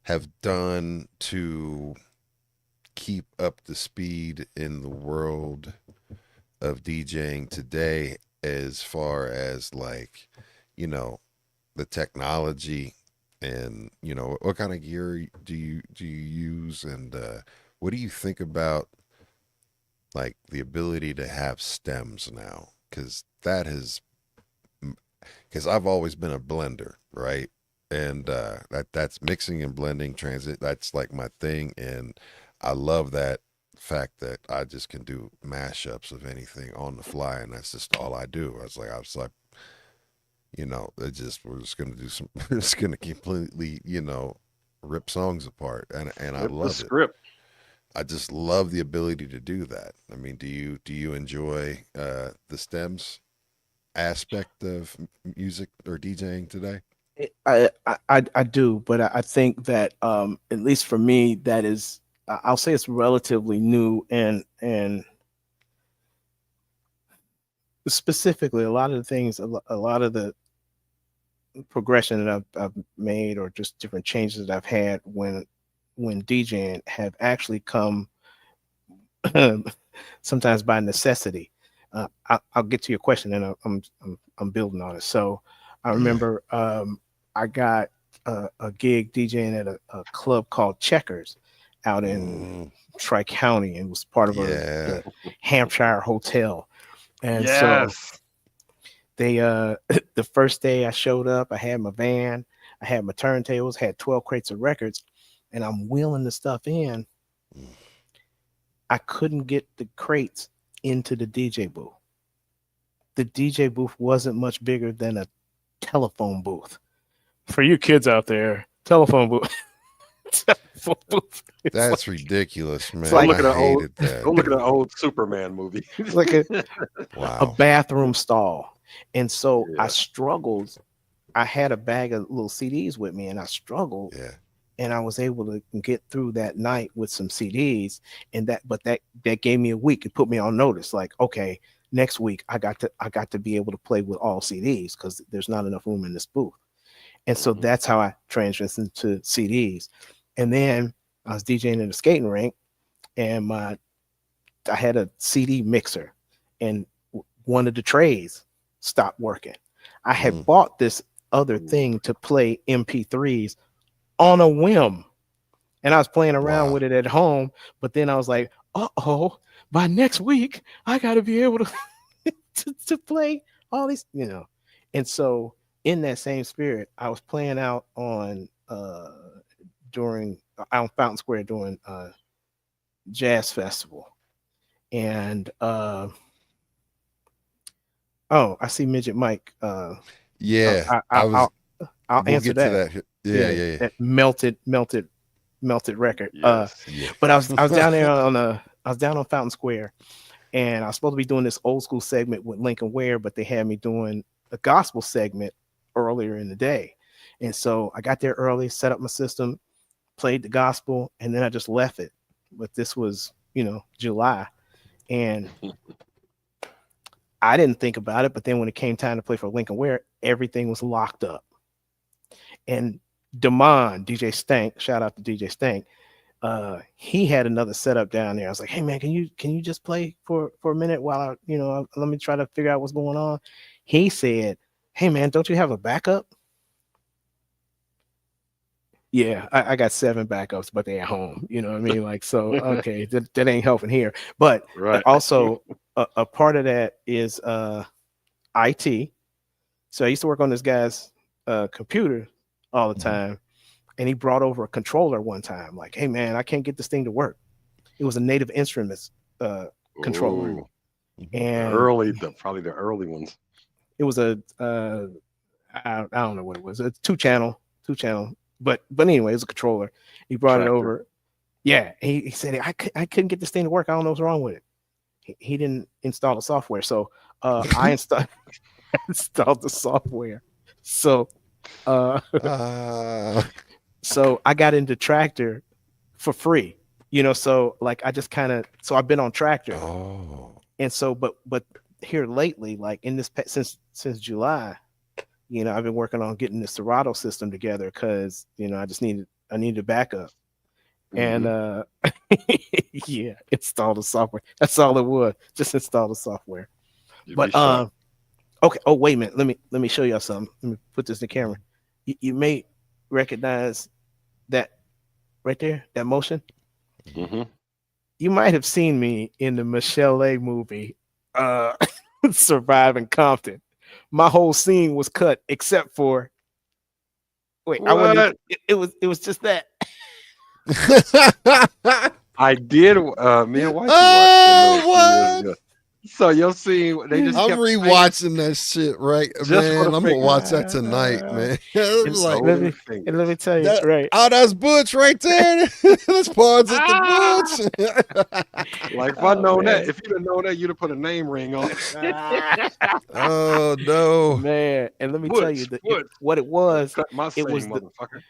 have done to keep up the speed in the world of DJing today, as far as like, you know, the technology, and what kind of gear do you use, and what do you think about like the ability to have stems now, because I've always been a blender, right? And that's mixing and blending transit. That's like my thing, and I love that fact that I just can do mashups of anything on the fly, and that's just all I do. I was like, we're just gonna do some, we're just gonna completely, rip songs apart, and I Flip the love it. script. I just love the ability to do that. I mean, do you enjoy the stems aspect of music or DJing today? I do, but I think that at least for me, that is, I'll say it's relatively new, and specifically a lot of the things, a lot of the progression that I've made, or just different changes that I've had when DJing, have actually come sometimes by necessity. I'll get to your question, and I'm building on it. So I Yeah. remember I got a gig DJing at a club called Checkers out in Mm, Tri County, and was part of yeah. the Hampshire Hotel. And so Yes. they the first day I showed up, I had my van, I had my turntables, had 12 crates of records, and I'm wheeling the stuff in. Mm. I couldn't get the crates into the DJ booth. The DJ booth wasn't much bigger than a telephone booth. For you kids out there, telephone booth. Telephone booth. That's ridiculous, It's Go man. like look I at an old. hated that. Go look at an old Superman movie. it's like a Wow. bathroom stall. And so I Yeah. struggled. I had a bag of little CDs with me, and I struggled, Yeah. and I was able to get through that night with some CDs. And that gave me a week. It put me on notice. Like, okay, next week I got to be able to play with all CDs because there's not enough room in this booth. And so Hmm. that's how I transitioned to CDs. And then I was DJing in a skating rink, and I had a CD mixer, and one of the trays stopped working. I had bought this other thing to play MP3s on a whim, and I was playing around Wow. with it at home. But then I was like, oh, by next week I got to be able to, to play all these, And so in that same spirit, I was playing out on during out on Fountain Square during jazz festival, and oh, I see Midget Mike. Yeah, I, I'll we'll answer get to that. that. Yeah. That melted record. Yes. Yeah. But I was down there I was down on Fountain Square, and I was supposed to be doing this old school segment with Lincoln Ware, but they had me doing a gospel segment earlier in the day. And so I got there early, set up my system, played the gospel, and then I just left it. But this was, July. And I didn't think about it, but then when it came time to play for Lincoln Ware, everything was locked up. And Damon, DJ Stank, shout out to DJ Stank, he had another setup down there. I was like, hey man, can you just play for a minute while let me try to figure out what's going on. He said, hey man, don't you have a backup? Yeah, I got 7 backups, but they're at home. You know what I mean? Like, so okay, that ain't helping here. But Right. also a part of that is IT. So I used to work on this guy's computer all the time, and he brought over a controller one time. Like, hey man, I can't get this thing to work. It was a Native Instruments controller, Ooh, and probably the early ones. it was a I don't know what it was. It's two channel. But anyway, it was a controller. He brought it Tractor. over. Yeah, he said I couldn't get this thing to work. I don't know what's wrong with it. He didn't install the software, so I installed the software. So so I got into Tractor for free. So like I just so I've been on Tractor. Oh. And so but here lately, like in this since July, I've been working on getting the Serato system together because I needed a backup. And yeah, install the software. That's all it was. Just install the software. You'd But be shocked. okay. Oh, wait a minute. Let me show y'all something. Let me put this in the camera. You may recognize that right there, that motion. Mhm. You might have seen me in the Michelle A movie, Surviving Compton. My whole scene was cut except for wait, I What? wasn't. It was just that. I did. Me and Whitey watched that Oh, a few what? years ago. So you'll see. They just I'm kept saying rewatching that shit, right, just for man. the I'm gonna finger. watch that tonight, man. I'm like, Let me tell you, that, right? oh, that's Butch right there. Let's pause at the Butch. Like if I Oh, known that, man. if you'd have known that, you'd have put a name ring on it. Oh no. Man, and let me tell you Butch. what it was. Cut my It same was motherfucker.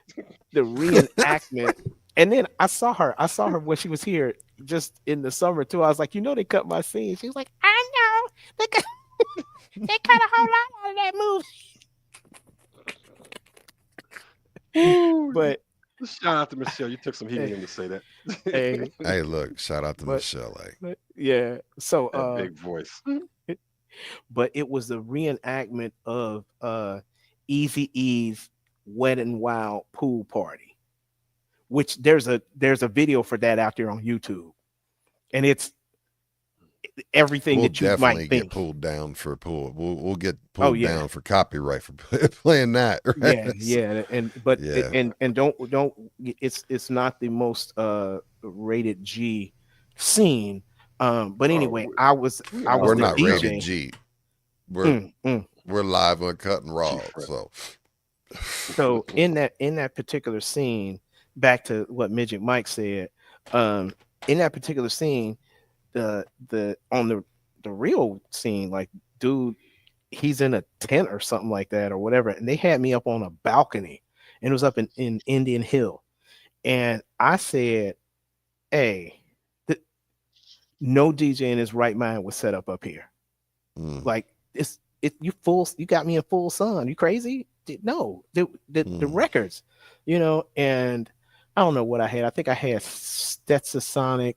the reenactment. And then I saw her when she was here just in the summer too. I was like, they cut my scene. She was like, I know. They cut a whole lot out of that movie. But Shout out to Michelle. You took some helium to say that. hey, Hey, look, shout out to But- Michelle. yeah. So That big voice. but it was the reenactment of Eazy-E's Wet and Wild pool party, which there's a video for that out there on YouTube, and it's everything We'll that you definitely might get think. pulled down for pool. We'll get pulled yeah. down for copyright for playing that. Right? Yeah, but Yeah. and don't it's not the most rated G scene. But anyway, I was We're the not DJ. rated G. We're live, uncut, and raw. So in that particular scene, back to what Midget Mike said, in that particular scene, the real scene, like, dude, he's in a tent or something like that or whatever, and they had me up on a balcony, and it was up in Indian Hill, and I said, hey, no DJ in his right mind was set up here. Like, you got me in full sun. You crazy? No, the records, and I don't know what I had. I think I had Stetsasonic,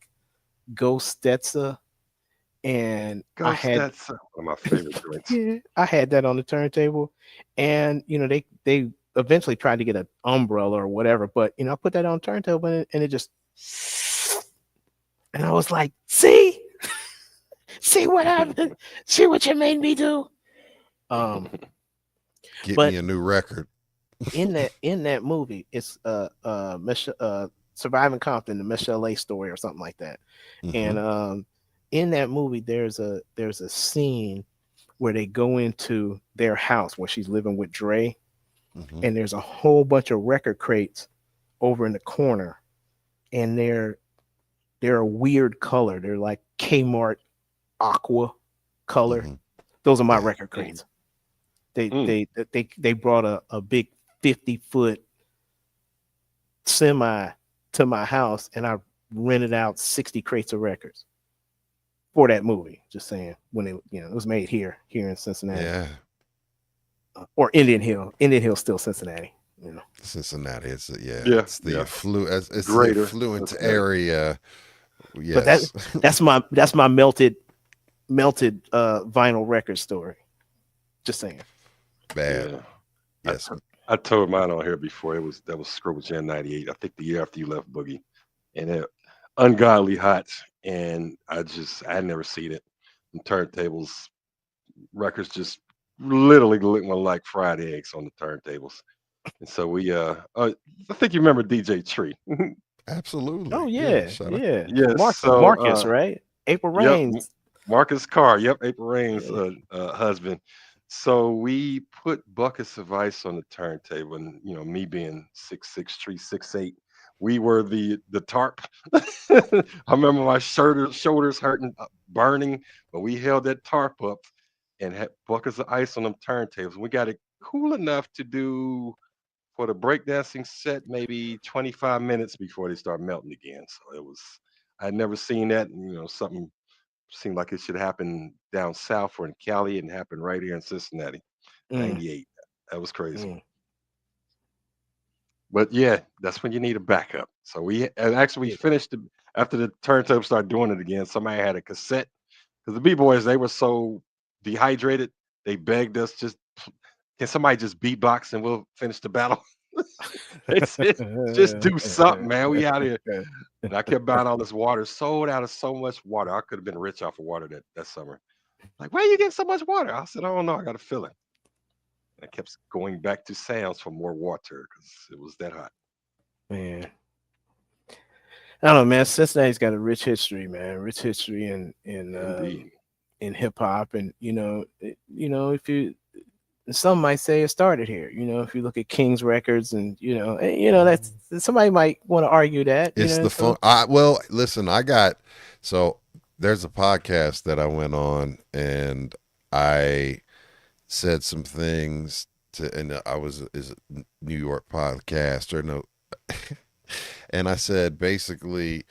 Ghost Stetsa, and I Ghost, had that's one of my favorite joints. yeah, I had that on the turntable, and they eventually tried to get an umbrella or whatever, but I put that on turntable and it just and I was like, see, see what happened, see what you made me do. Um, Get me but a new record. in that movie, it's Surviving Compton, the Michelle A story or something like that. Hmm. And in that movie, there's a scene where they go into their house where she's living with Dre, Hmm. and there's a whole bunch of record crates over in the corner, and they're a weird color. They're like Kmart aqua color. Hmm. Those are my Yeah. record crates. They Mm. they brought a big 50-foot semi to my house, and I rented out 60 crates of records for that movie. Just saying, when it was made here in Cincinnati, Yeah. or Indian Hill. Indian Hill still Cincinnati. Cincinnati. Yeah, It's the yeah. it's the Greater affluent Cincinnati. area. But that Yes. that's my melted vinyl record story. Just saying. Bad. Yeah. I, Yes. I told mine on here before. That was Scroll Jam '98. I think the year after you left Boogie, and it ungodly hot. And I had never seen it. And turntables, records just literally looking like fried eggs on the turntables. And so I think you remember DJ Tree. Absolutely. Oh Yeah. yeah, Shut up. yeah. Yes. So Marcus, right? April yep, Rains. Marcus Carr. Yep, April Rain's Yeah. husband. So we put buckets of ice on the turntable, and me being 6'6", 3'6'8", we were the tarp. I remember my shoulders hurting, burning, but we held that tarp up and had buckets of ice on them turntables. We got it cool enough to do for the breakdancing set maybe 25 minutes before they start melting again. So it was I had never seen that, and something seemed like it should happen down south or in Cali and happen right here in Cincinnati. Mm, 98. That was crazy. mm, But yeah, that's when you need a backup. So we yeah. finished after the turntable started doing it again. Somebody had a cassette because the B boys, they were so dehydrated. They begged us, can somebody just beatbox and we'll finish the battle? They said, just do something, man. We out here. And I kept buying all this water, sold out of so much water. I could have been rich off of water that summer. Like, where you getting so much water? I said, I don't know. I got a feeling. And I kept going back to Sam's for more water because it was that hot. Man, I don't know, man. Cincinnati's got a rich history, man. Rich history Indeed. in hip hop, and if you some might say it started here. If you look at King's Records, and that's somebody might want to argue that. It's the fun. So Well, listen, so there's a podcast that I went on and I said some things and I was is a New York podcast or no, and I said basically,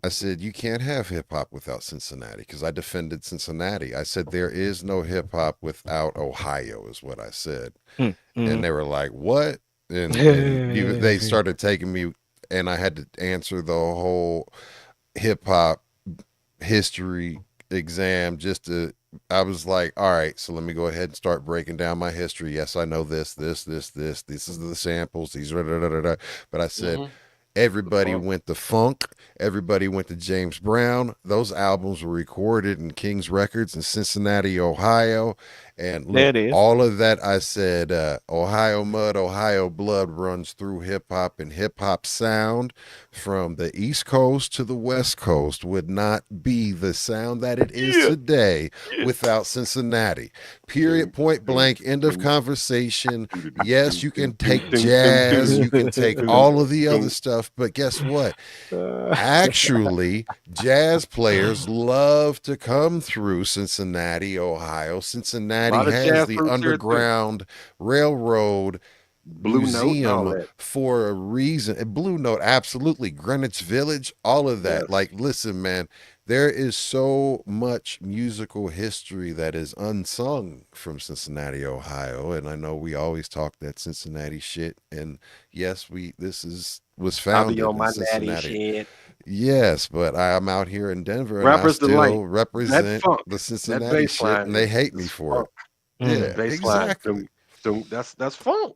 I said you can't have hip hop without Cincinnati because I defended Cincinnati. I said there is no hip hop without Ohio is what I said, mm, and mm. they were like, "What?" And they started taking me, and I had to answer the whole hip hop history exam just to. I was like, all right, so let me go ahead and start breaking down my history. Yes, I know this, this, this, this. This is the samples. These, da, da, da, da, da. But I said, Hmm. The everybody funk. went to funk. Everybody went to James Brown. Those albums were recorded in King's Records in Cincinnati, Ohio. And There look, it is. all of that I said, Ohio mud, Ohio blood runs through hip hop, and hip hop sound from the East Coast to the West Coast would not be the sound that it is Yeah. today Yeah. without Cincinnati. Period, Dun, point dun, blank, end of dun, conversation. dun, dun, Yes, dun, you dun, can dun, take dun, dun, jazz, dun, you can take dun, all of the other dun. stuff, but guess what? Uh, Actually, jazz players love to come through Cincinnati, Ohio. A Cincinnati lot of has jazz the roots here too. Underground Railroad Blue Note and all Museum that. for a reason. And Blue Note, absolutely. Greenwich Village, all of that. Yes. Like, listen, man, there is so much musical history that is unsung from Cincinnati, Ohio. And I know we always talk that Cincinnati shit. And yes, this was I'll be founded on in my natty Cincinnati. shit. Yes, but I'm out here in Denver and I Rappers delight. still That represent funk, the that Cincinnati bass shit, line and they hate me is for funk. it. Mm. Yeah, Bass line, exactly. that's funk.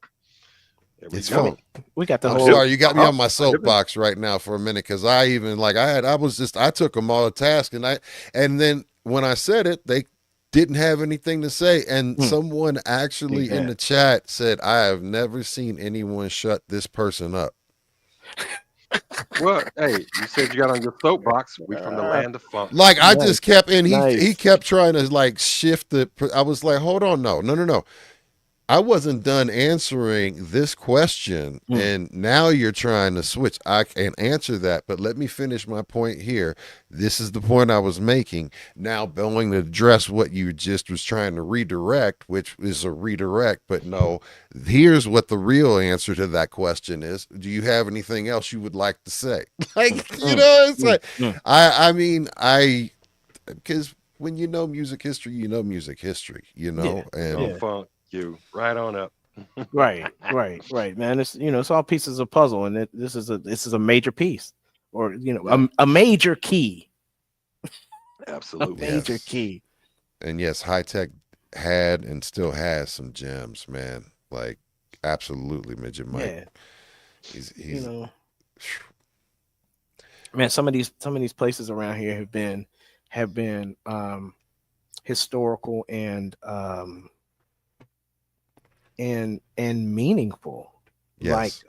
There we It's I go. mean, funk. we got the I'm whole. sorry, you got me Uh-huh. on my I did it. soapbox right now for a minute because I even like I took them all to task and then when I said it, they didn't have anything to say. And Mm, someone actually in the exactly. chat said, I have never seen anyone shut this person up. Well, hey, you said you got on your soapbox. We from the Uh, land of funk. Like I nice, just kept and he nice. kept trying to like shift the I was like, hold on, no. I wasn't done answering this question, Mm, and now you're trying to switch. I can answer that, but let me finish my point here. This is the point I was making. Now, going to address what you just was trying to redirect, which is a redirect, but no, here's what the real answer to that question is. Do you have anything else you would like to say? Like, mm, it's mm, like, mm. because when you know music history, you know music history, Yeah, Go and yeah. funk you right on up. Right, right, right, man. It's it's all pieces of puzzle, and this is a major piece, or Yeah, a major key, a absolutely. major yes. key. And yes, high tech had and still has some gems, man. Like absolutely, Midget Mike. Yeah, you He's know, man. Some of these places around here have been historical and meaningful. Like yes.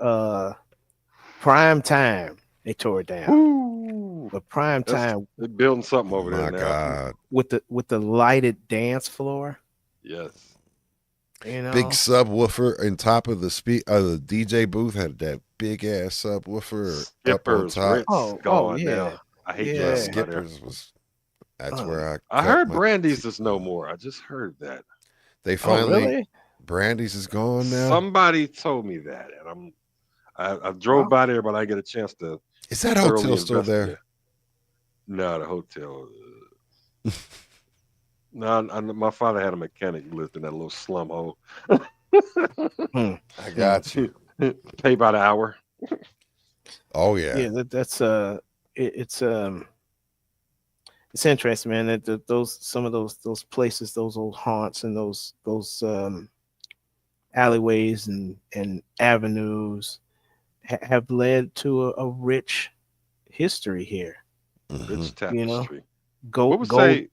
prime time, they tore it down. Woo! But prime That's time they're building something Oh over there my now. God. with the lighted dance floor, Yes. you Big know. subwoofer in top of the DJ booth had that big ass subwoofer up on Skippers, top. Ritz Oh gone yeah, now. I hate Yeah, driving yeah. by there. Skippers was that's Um, where I I cut heard my Brandy's is no more. I just heard that. they oh finally really? Brandy's is gone now. Somebody told me that, and I drove Well, by there, but I get a chance to Is that thoroughly hotel still investigate. there? No, the hotel. No, my father had a mechanic who lived in that little slum hole. hmm, I hmm. got you. Pay by the hour. Oh yeah. Yeah, that's it's interesting, man. That those some of those places, those old haunts, and those alleyways and avenues have led to a rich history here. Hmm. Rich You know, tapestry. What gold would gold say?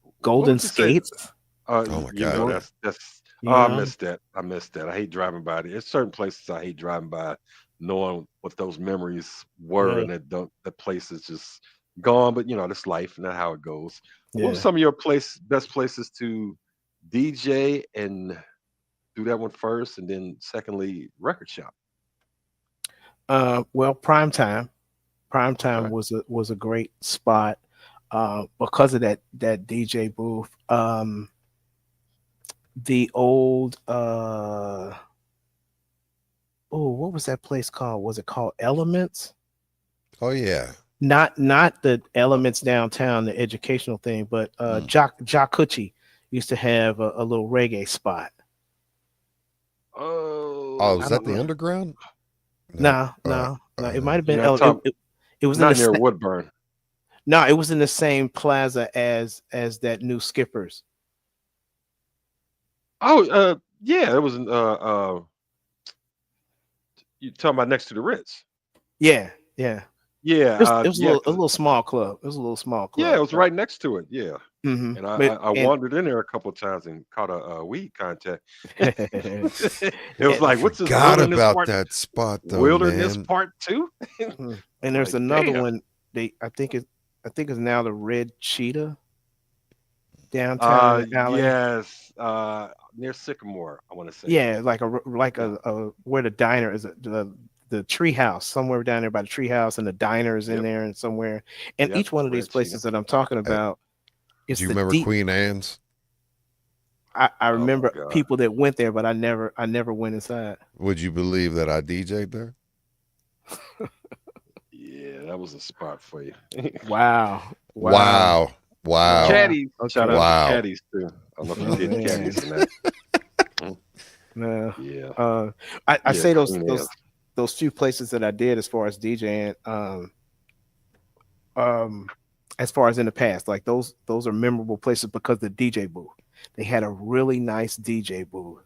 What golden would you say? skates. Oh my You know, God. Gold, that's oh, you I know. missed that. I missed that. I hate driving by there. There's certain places I hate driving by, knowing what those memories were, Yeah, and that place is just gone. But that's life, and that's how it goes. What were yeah. some of your best places to DJ and do that one first, and then secondly, record shop? Well, prime time. Prime time Okay. was a great spot because of that DJ booth. The old oh, what was that place called? Was it called Elements? Oh yeah. Not the Elements downtown, the educational thing, but Mm. Jacucci used to have a little reggae spot. Oh, Oh, is I that don't the know. underground? No. No, no, no. It might have you're been not talking it was in not the near Woodburn. no, it was in the same plaza as that new Skippers. Oh, yeah, it was. You talking about next to the Ritz? Yeah, yeah. Yeah, It was yeah, a 'cause little small club. It was a little small yeah, it club. was right next to it. Yeah, Hmm. and I, But I, I and wandered in there a couple of times and caught a weed contact. and, It was I like, what's this forgot wilderness about part? that spot though, Wilderness man. part two? and there's Like, another damn. one. I think it's now the Red Cheetah downtown in the alley. Yes, near Sycamore, I want to say. Yeah, like Yeah. a where the diner is, the tree house somewhere down there by the tree house, and the diner is in Yep. there and somewhere. And Yep. each one of these Red Cheetah. places that I'm talking Uh, about, do it's you the remember deep. Queen Anne's? I Oh my remember God. people that went there, but I never went inside. Would you believe that I DJ'd there? Yeah, that was a spot for you. Wow, wow, Wow. Wow. wow. Caddies. Shout out Okay. to Wow. Caddies too. I don't know if you Oh did man. Caddies or not. Mm, No. yeah. Uh, I Yeah. say those Queen Anne's. those those few places that I did as far as DJing. as far as in the past, like those are memorable places because the DJ booth. They had a really nice DJ booth,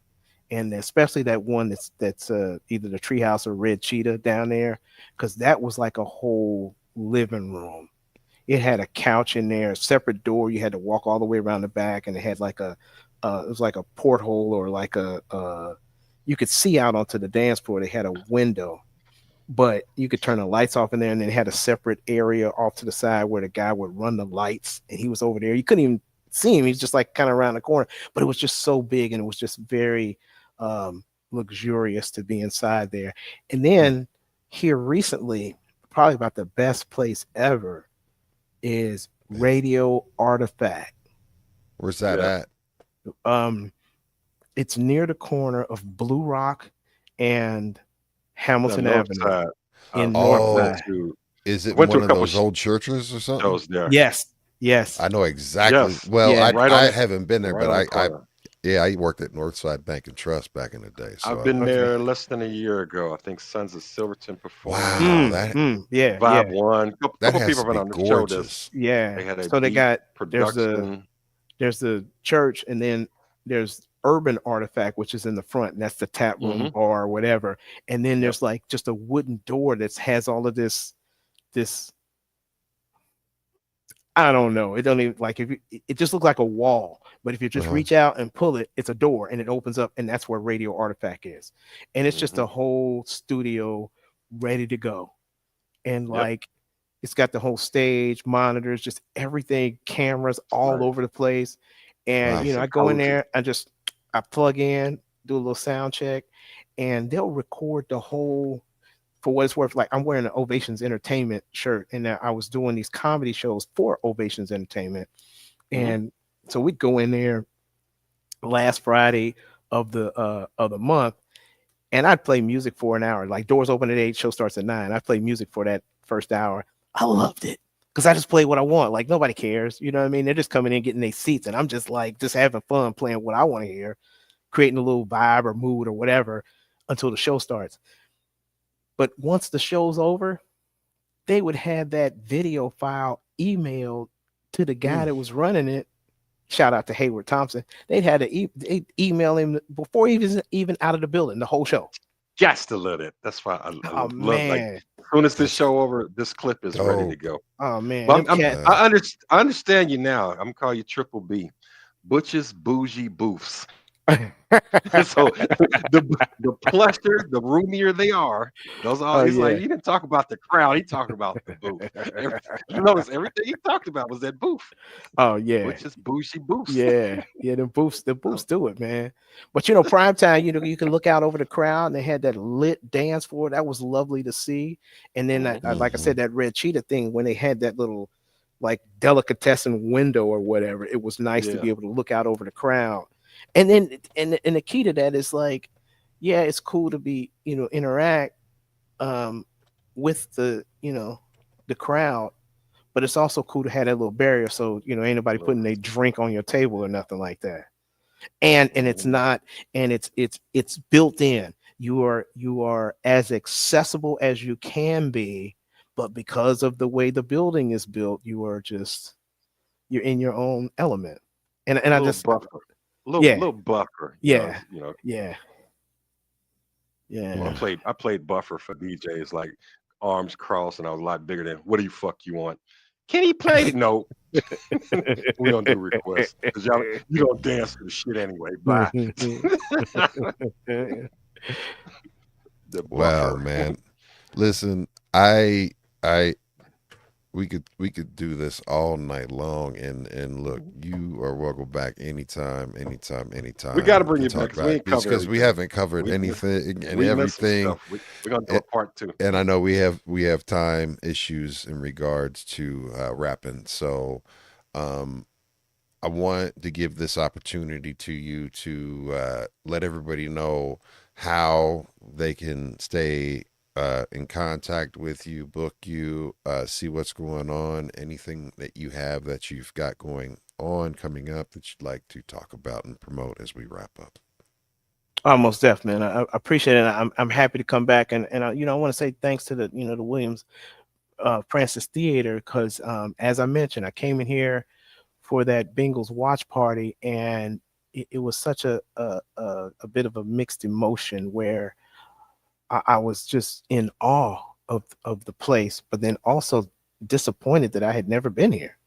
and especially that one that's either the Treehouse or Red Cheetah down there, because that was like a whole living room. It had a couch in there, a separate door. You had to walk all the way around the back, and it had like it was like a porthole or like you could see out onto the dance floor. They had a window, but you could turn the lights off in there, and then it had a separate area off to the side where the guy would run the lights, and he was over there. You couldn't even see him. He's just like kind of around the corner, but it was just so big, and it was just very luxurious to be inside there. And then here recently, probably about the best place ever is Radio Artifact. Where's that Yeah. at? It's near the corner of Blue Rock and The Hamilton north Avenue side. in Oh, Northside. To, is it went to one a of couple those old churches or something? shows there. Yes, yes. I know exactly. Yes. Well, Yeah. Right on I the haven't been there, right on the but I corner. yeah, I worked at Northside Bank and Trust back in the day. So I've been Okay. there less than a year ago. I think Sons of Silverton performed. wow, that Yeah, Vibe yeah, One. that Couple has people to have be been on the show. This gorgeous. yeah. they had a So they deep got production. there's the church, and then there's Urban Artifact, which is in the front, and that's the tap room Mhm. bar or whatever. And then Yep. there's like just a wooden door that has all of this. I don't know. It don't even like if you, it just looks like a wall, but if you just Uh-huh. reach out and pull it, it's a door and it opens up, and that's where Radio Artifact is. And it's just a Mhm. whole studio ready to go. And Yep. like it's got the whole stage, monitors, just everything, cameras all Right. over the place. And Wow. you know, Nice I and go in cozy. there, I plug in, do a little sound check, and they'll record the whole for what it's worth. Like I'm wearing an Ovations Entertainment shirt, and I was doing these comedy shows for Ovations Entertainment. Mhm. And so we'd go in there last Friday of the month, and I'd play music for an hour. Like doors open at 8, show starts at 9. I play music for that first hour. I loved it because I just play what I want. Like nobody cares, you know what I mean? They're just coming in, getting their seats, and I'm just like just having fun playing what I want to hear, creating a little vibe or mood or whatever until the show starts. But once the show's over, they would have that video file emailed to the guy that was running it. Shout out to Hayward Thompson. They'd had to they'd email him before he was even out of the building, the whole show. Just to let it. That's why I Oh love. Like man. as soon as this That's show over, this clip is ready to dope. go. Oh man. But Them cat- I understand you now. I'm gonna call you Triple B. Butch's Bougie Booths. So the plusher, the roomier they are, those all Oh he's like, yeah. he didn't talk about the crowd, he talked about the booth. You notice everything he talked about was that booth. Oh yeah. Butch's Bougie Booths. Yeah, yeah, the boosts do it, man. But you know, prime time, you know, you can look out over the crowd, and they had that lit dance floor. That was lovely to see. And then, Mhm. like I said, that Red Cheetah thing when they had that little like delicatessen window or whatever, it was nice to Yeah. be able to look out over the crowd. And then, and the key to that is like, yeah, it's cool to be, you know, interact with the, you know, the crowd, but it's also cool to have that little barrier so you know ain't nobody putting a drink on your table or nothing like that. And it's Mhm. not, and it's built in. You are as accessible as you can be, but because of the way the building is built, you're in your own element. And I Little just buffer. Yeah. Little buffer. You know, yeah yeah I yeah. played buffer for DJs like arms crossed, and I was a lot bigger than what do you fuck you want? Can he play? No, we don't do requests because y'all you don't dance to the shit anyway. Bye. The Wow, buffer. man. Listen, I we could do this all night long, and look, you are welcome back anytime, anytime. We got to bring to you talk back because we about ain't covered because we everything. haven't covered We missed, anything and we missed some everything. stuff. We're gonna do a part 2. And I know we have time issues in regards to rapping, so I want to give this opportunity to you to let everybody know how they can stay in contact with you, book you, see what's going on, anything that you have that you've got going on coming up that you'd like to talk about and promote as we wrap up. Almost deaf, man. I appreciate it. I'm happy to come back, and I, you know, I want to say thanks to the, you know, the Williams Francis Theater because, as I mentioned, I came in here for that Bengals watch party, and it was such a bit of a mixed emotion where I was just in awe of the place, but then also disappointed that I had never been here.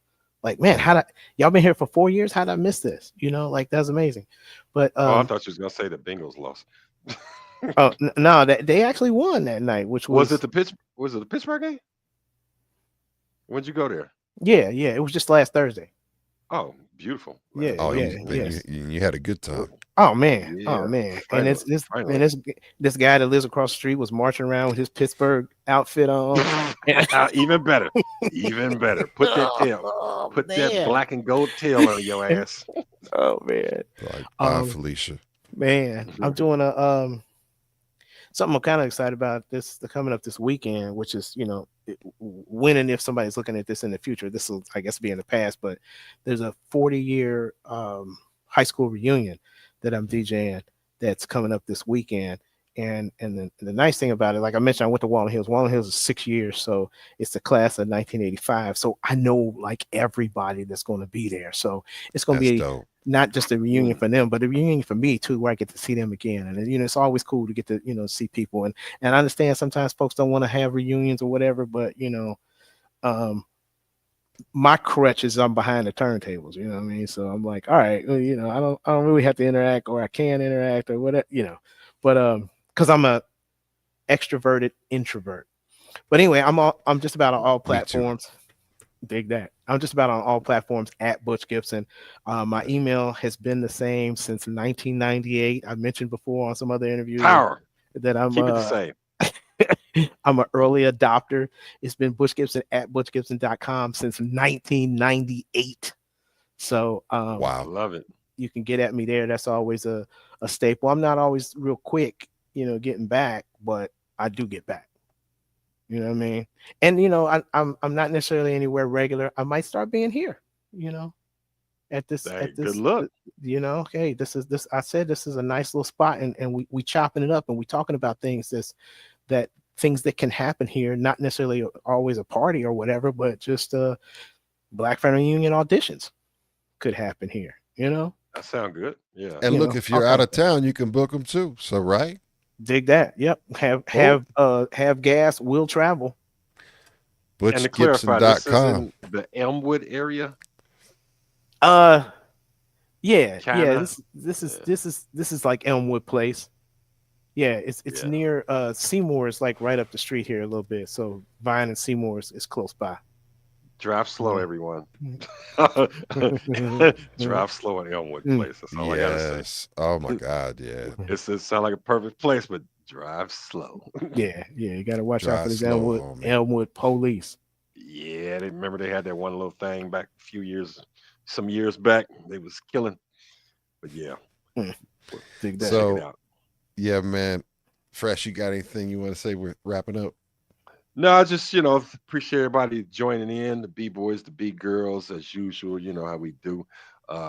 Like, man, how did y'all been here for 4 years? How did I miss this? Like that's amazing. But Oh, I thought you was gonna say the Bengals lost. oh no, they actually won that night, which Was it was the Pitch? Was it the Pittsburgh game? When'd you go there? yeah, it was just last Thursday. Oh, beautiful. Yeah, Oh, yeah, then yes. you had a good time. Oh man, oh Yeah, man, and finally, this and finally. this guy that lives across the street was marching around with his Pittsburgh outfit on. Even better, even better. Oh Put that man, black and gold tail on your ass. oh man, Like, bye, um, Felicia. man, I'm doing a something I'm kind of excited about this the coming up this weekend, which is when and if somebody's looking at this in the future, this will I guess be in the past, but there's a 40-year high school reunion that I'm DJing that's coming up this weekend. And the nice thing about it, like I mentioned, I went to Walnut Hills. Walnut Hills is 6 years, so it's the class of 1985. So I know like everybody that's going to be there. So it's going to That's be dope. not just a reunion Mm, for them, but a reunion for me too, where I get to see them again. And it's always cool to get to see people. And I understand sometimes folks don't want to have reunions or whatever, but um, my crutch is I'm behind the turntables. You know what I mean? So I'm like, all right, well, I don't really have to interact, or I can interact, or whatever. But because I'm a extroverted introvert. But anyway, I'm just about on all Me too. platforms. Dig that. I'm just about on all platforms at Butch Gibson. My email has been the same since 1998. I mentioned before on some other interviews power. that I'm Keep it the same. I'm an early adopter. It's been Butch Gibson at butchgibson.com since 1998. So I Wow. love it. you can get at me there. That's always a staple. I'm not always real quick, getting back, but I do get back. You know what I mean? And I'm not necessarily anywhere regular. I might start being here, you know, at this Hey, at good this luck. hey, this I said this is a nice little spot, and we chopping it up and we talking about things that can happen here, not necessarily always a party or whatever, but just Black Friday Union auditions could happen here. That sound good. Yeah. And look, if All you're out kinds of of things. town, you can book them too. So, right? Dig that. Yep. Oh, Have gas, will travel. and to clarify, this is ButchGibson.com. in the Elmwood area, Uh yeah. kinda. This is like Elmwood Place. Yeah, it's Yeah. near Seymour is like right up the street here a little bit. So Vine and Seymour is close by. Drive slow, Yeah. everyone. Drive slow in Elmwood Mm. Place. That's all I gotta say. Yes. Oh my God. Yeah. It sounds like a perfect place, but drive slow. Yeah, you gotta watch out for Drive these slow, Elmwood homie. Elmwood police. Yeah, they remember they had that one little thing back a few years, some years back. They was killing, but yeah, Mm. Dig that. check it So, out. yeah, man. Fresh, you got anything you want to say? We're wrapping up. No, I just appreciate everybody joining in, the B boys, the B girls, as usual. You know how we do.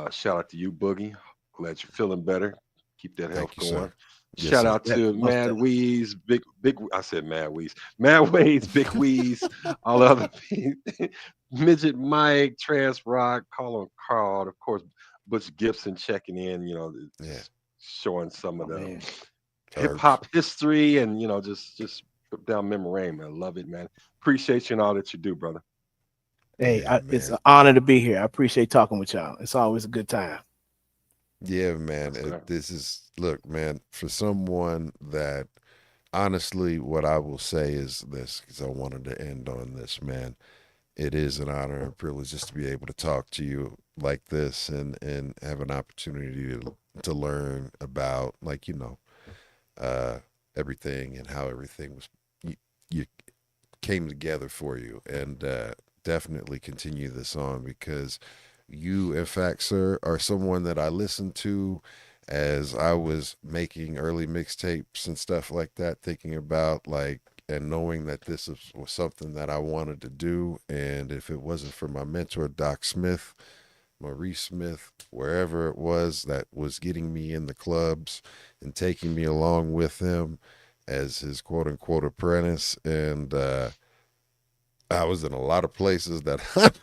Shout out to you, Boogie. Glad you're feeling better. Keep that health Thank you, going. sir. Yes, Shout sir. out Yeah, to most Mad definitely. Weeze, big. I said Mad Weeze, Mad Weeze, Big Weeze, all the other people. Midget Mike, Trans Rock, Call on Carl, of course, Butch Gibson checking in. Yeah. Showing some of Oh, the man. hip Herbs. hop history and just trip down memory lane, man. Love it, man. Appreciate you and all that you do, brother. Hey, Yeah, it's man. an honor to be here. I appreciate talking with y'all. It's always a good time. Yeah, man. Yes, sir. This is, look, man, for someone that honestly, what I will say is this, because I wanted to end on this, man. It is an honor and privilege just to be able to talk to you like this and have an opportunity to learn about, like, uh, everything and how everything was, you came together for you. And definitely continue this on because you, in fact, sir, are someone that I listened to as I was making early mixtapes and stuff like that, thinking about like and knowing that was something that I wanted to do. And if it wasn't for my mentor, Doc Smith, Maurice Smith, wherever it was that was getting me in the clubs and taking me along with him as his quote unquote apprentice. And I was in a lot of places that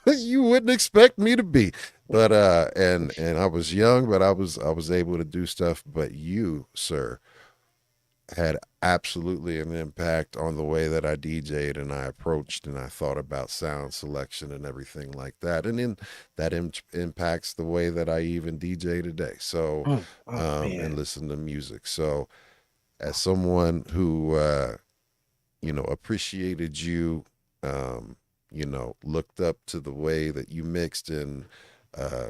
you wouldn't expect me to be. But and I was young, but I was able to do stuff. But you, sir, had absolutely an impact on the way that I DJ'd and I approached and I thought about sound selection and everything like that. And then that impacts the way that I even DJ today. So, Oh and man. listen to music. So, as someone who, appreciated you, looked up to the way that you mixed and, uh,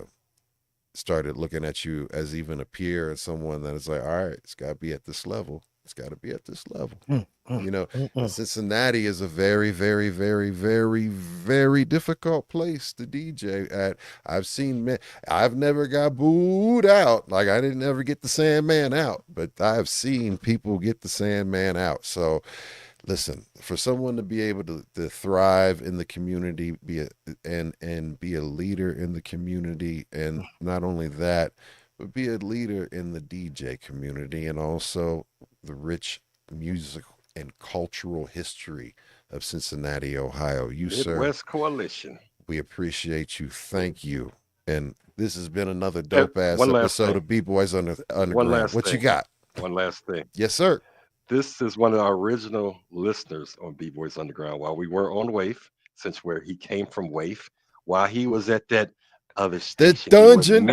started looking at you as even a peer and someone that is like, all right, it's got to be at this level. It's got to be at this level. Mm, mm, You know, mm, and mm. Cincinnati is a very, very, very, very, very difficult place to DJ at. I've seen men, I've never got booed out. Like I didn't ever get the Sandman out, but I've seen people get the Sandman out. So listen, for someone to be able to thrive in the community, and be a leader in the community, and not only that, but be a leader in the DJ community and also the rich music and cultural history of Cincinnati, Ohio. You, sir, Midwest Coalition. we appreciate you. Thank you. And this has been another dope ass One last episode thing. of B Boys One Underground. last What you thing. got? One last thing. Yes, sir. This is one of our original listeners on B Boys Underground. While we were on WAIF, since where he came from WAIF, while he was at that other The station, dungeon.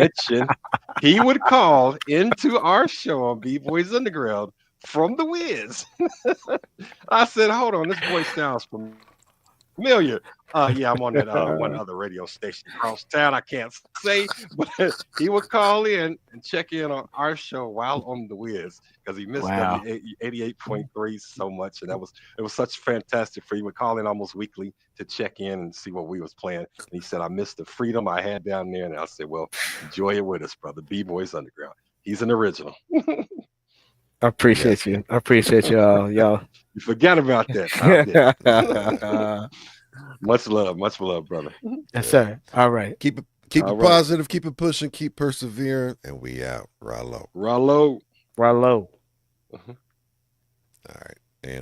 he would call into our show on B Boys Underground from the Wiz. I said, hold on, this voice sounds familiar. Yeah, I'm on that one other radio station across town. I can't say, but he would call in and check in on our show while on the Wiz because he missed Wow. 88.3 so much, and it was such fantastic for he would call in almost weekly to check in and see what we was playing. And he said, I missed the freedom I had down there, and I said, well, enjoy it with us, brother. B Boys Underground. He's an original. I appreciate you. I appreciate y'all. Y'all. You forgot about that. I did. Much love, brother. Yes, sir. All right. Keep it All right. positive, keep it pushing, keep persevering, and we out. Rollo. Rollo. Rollo. All right. And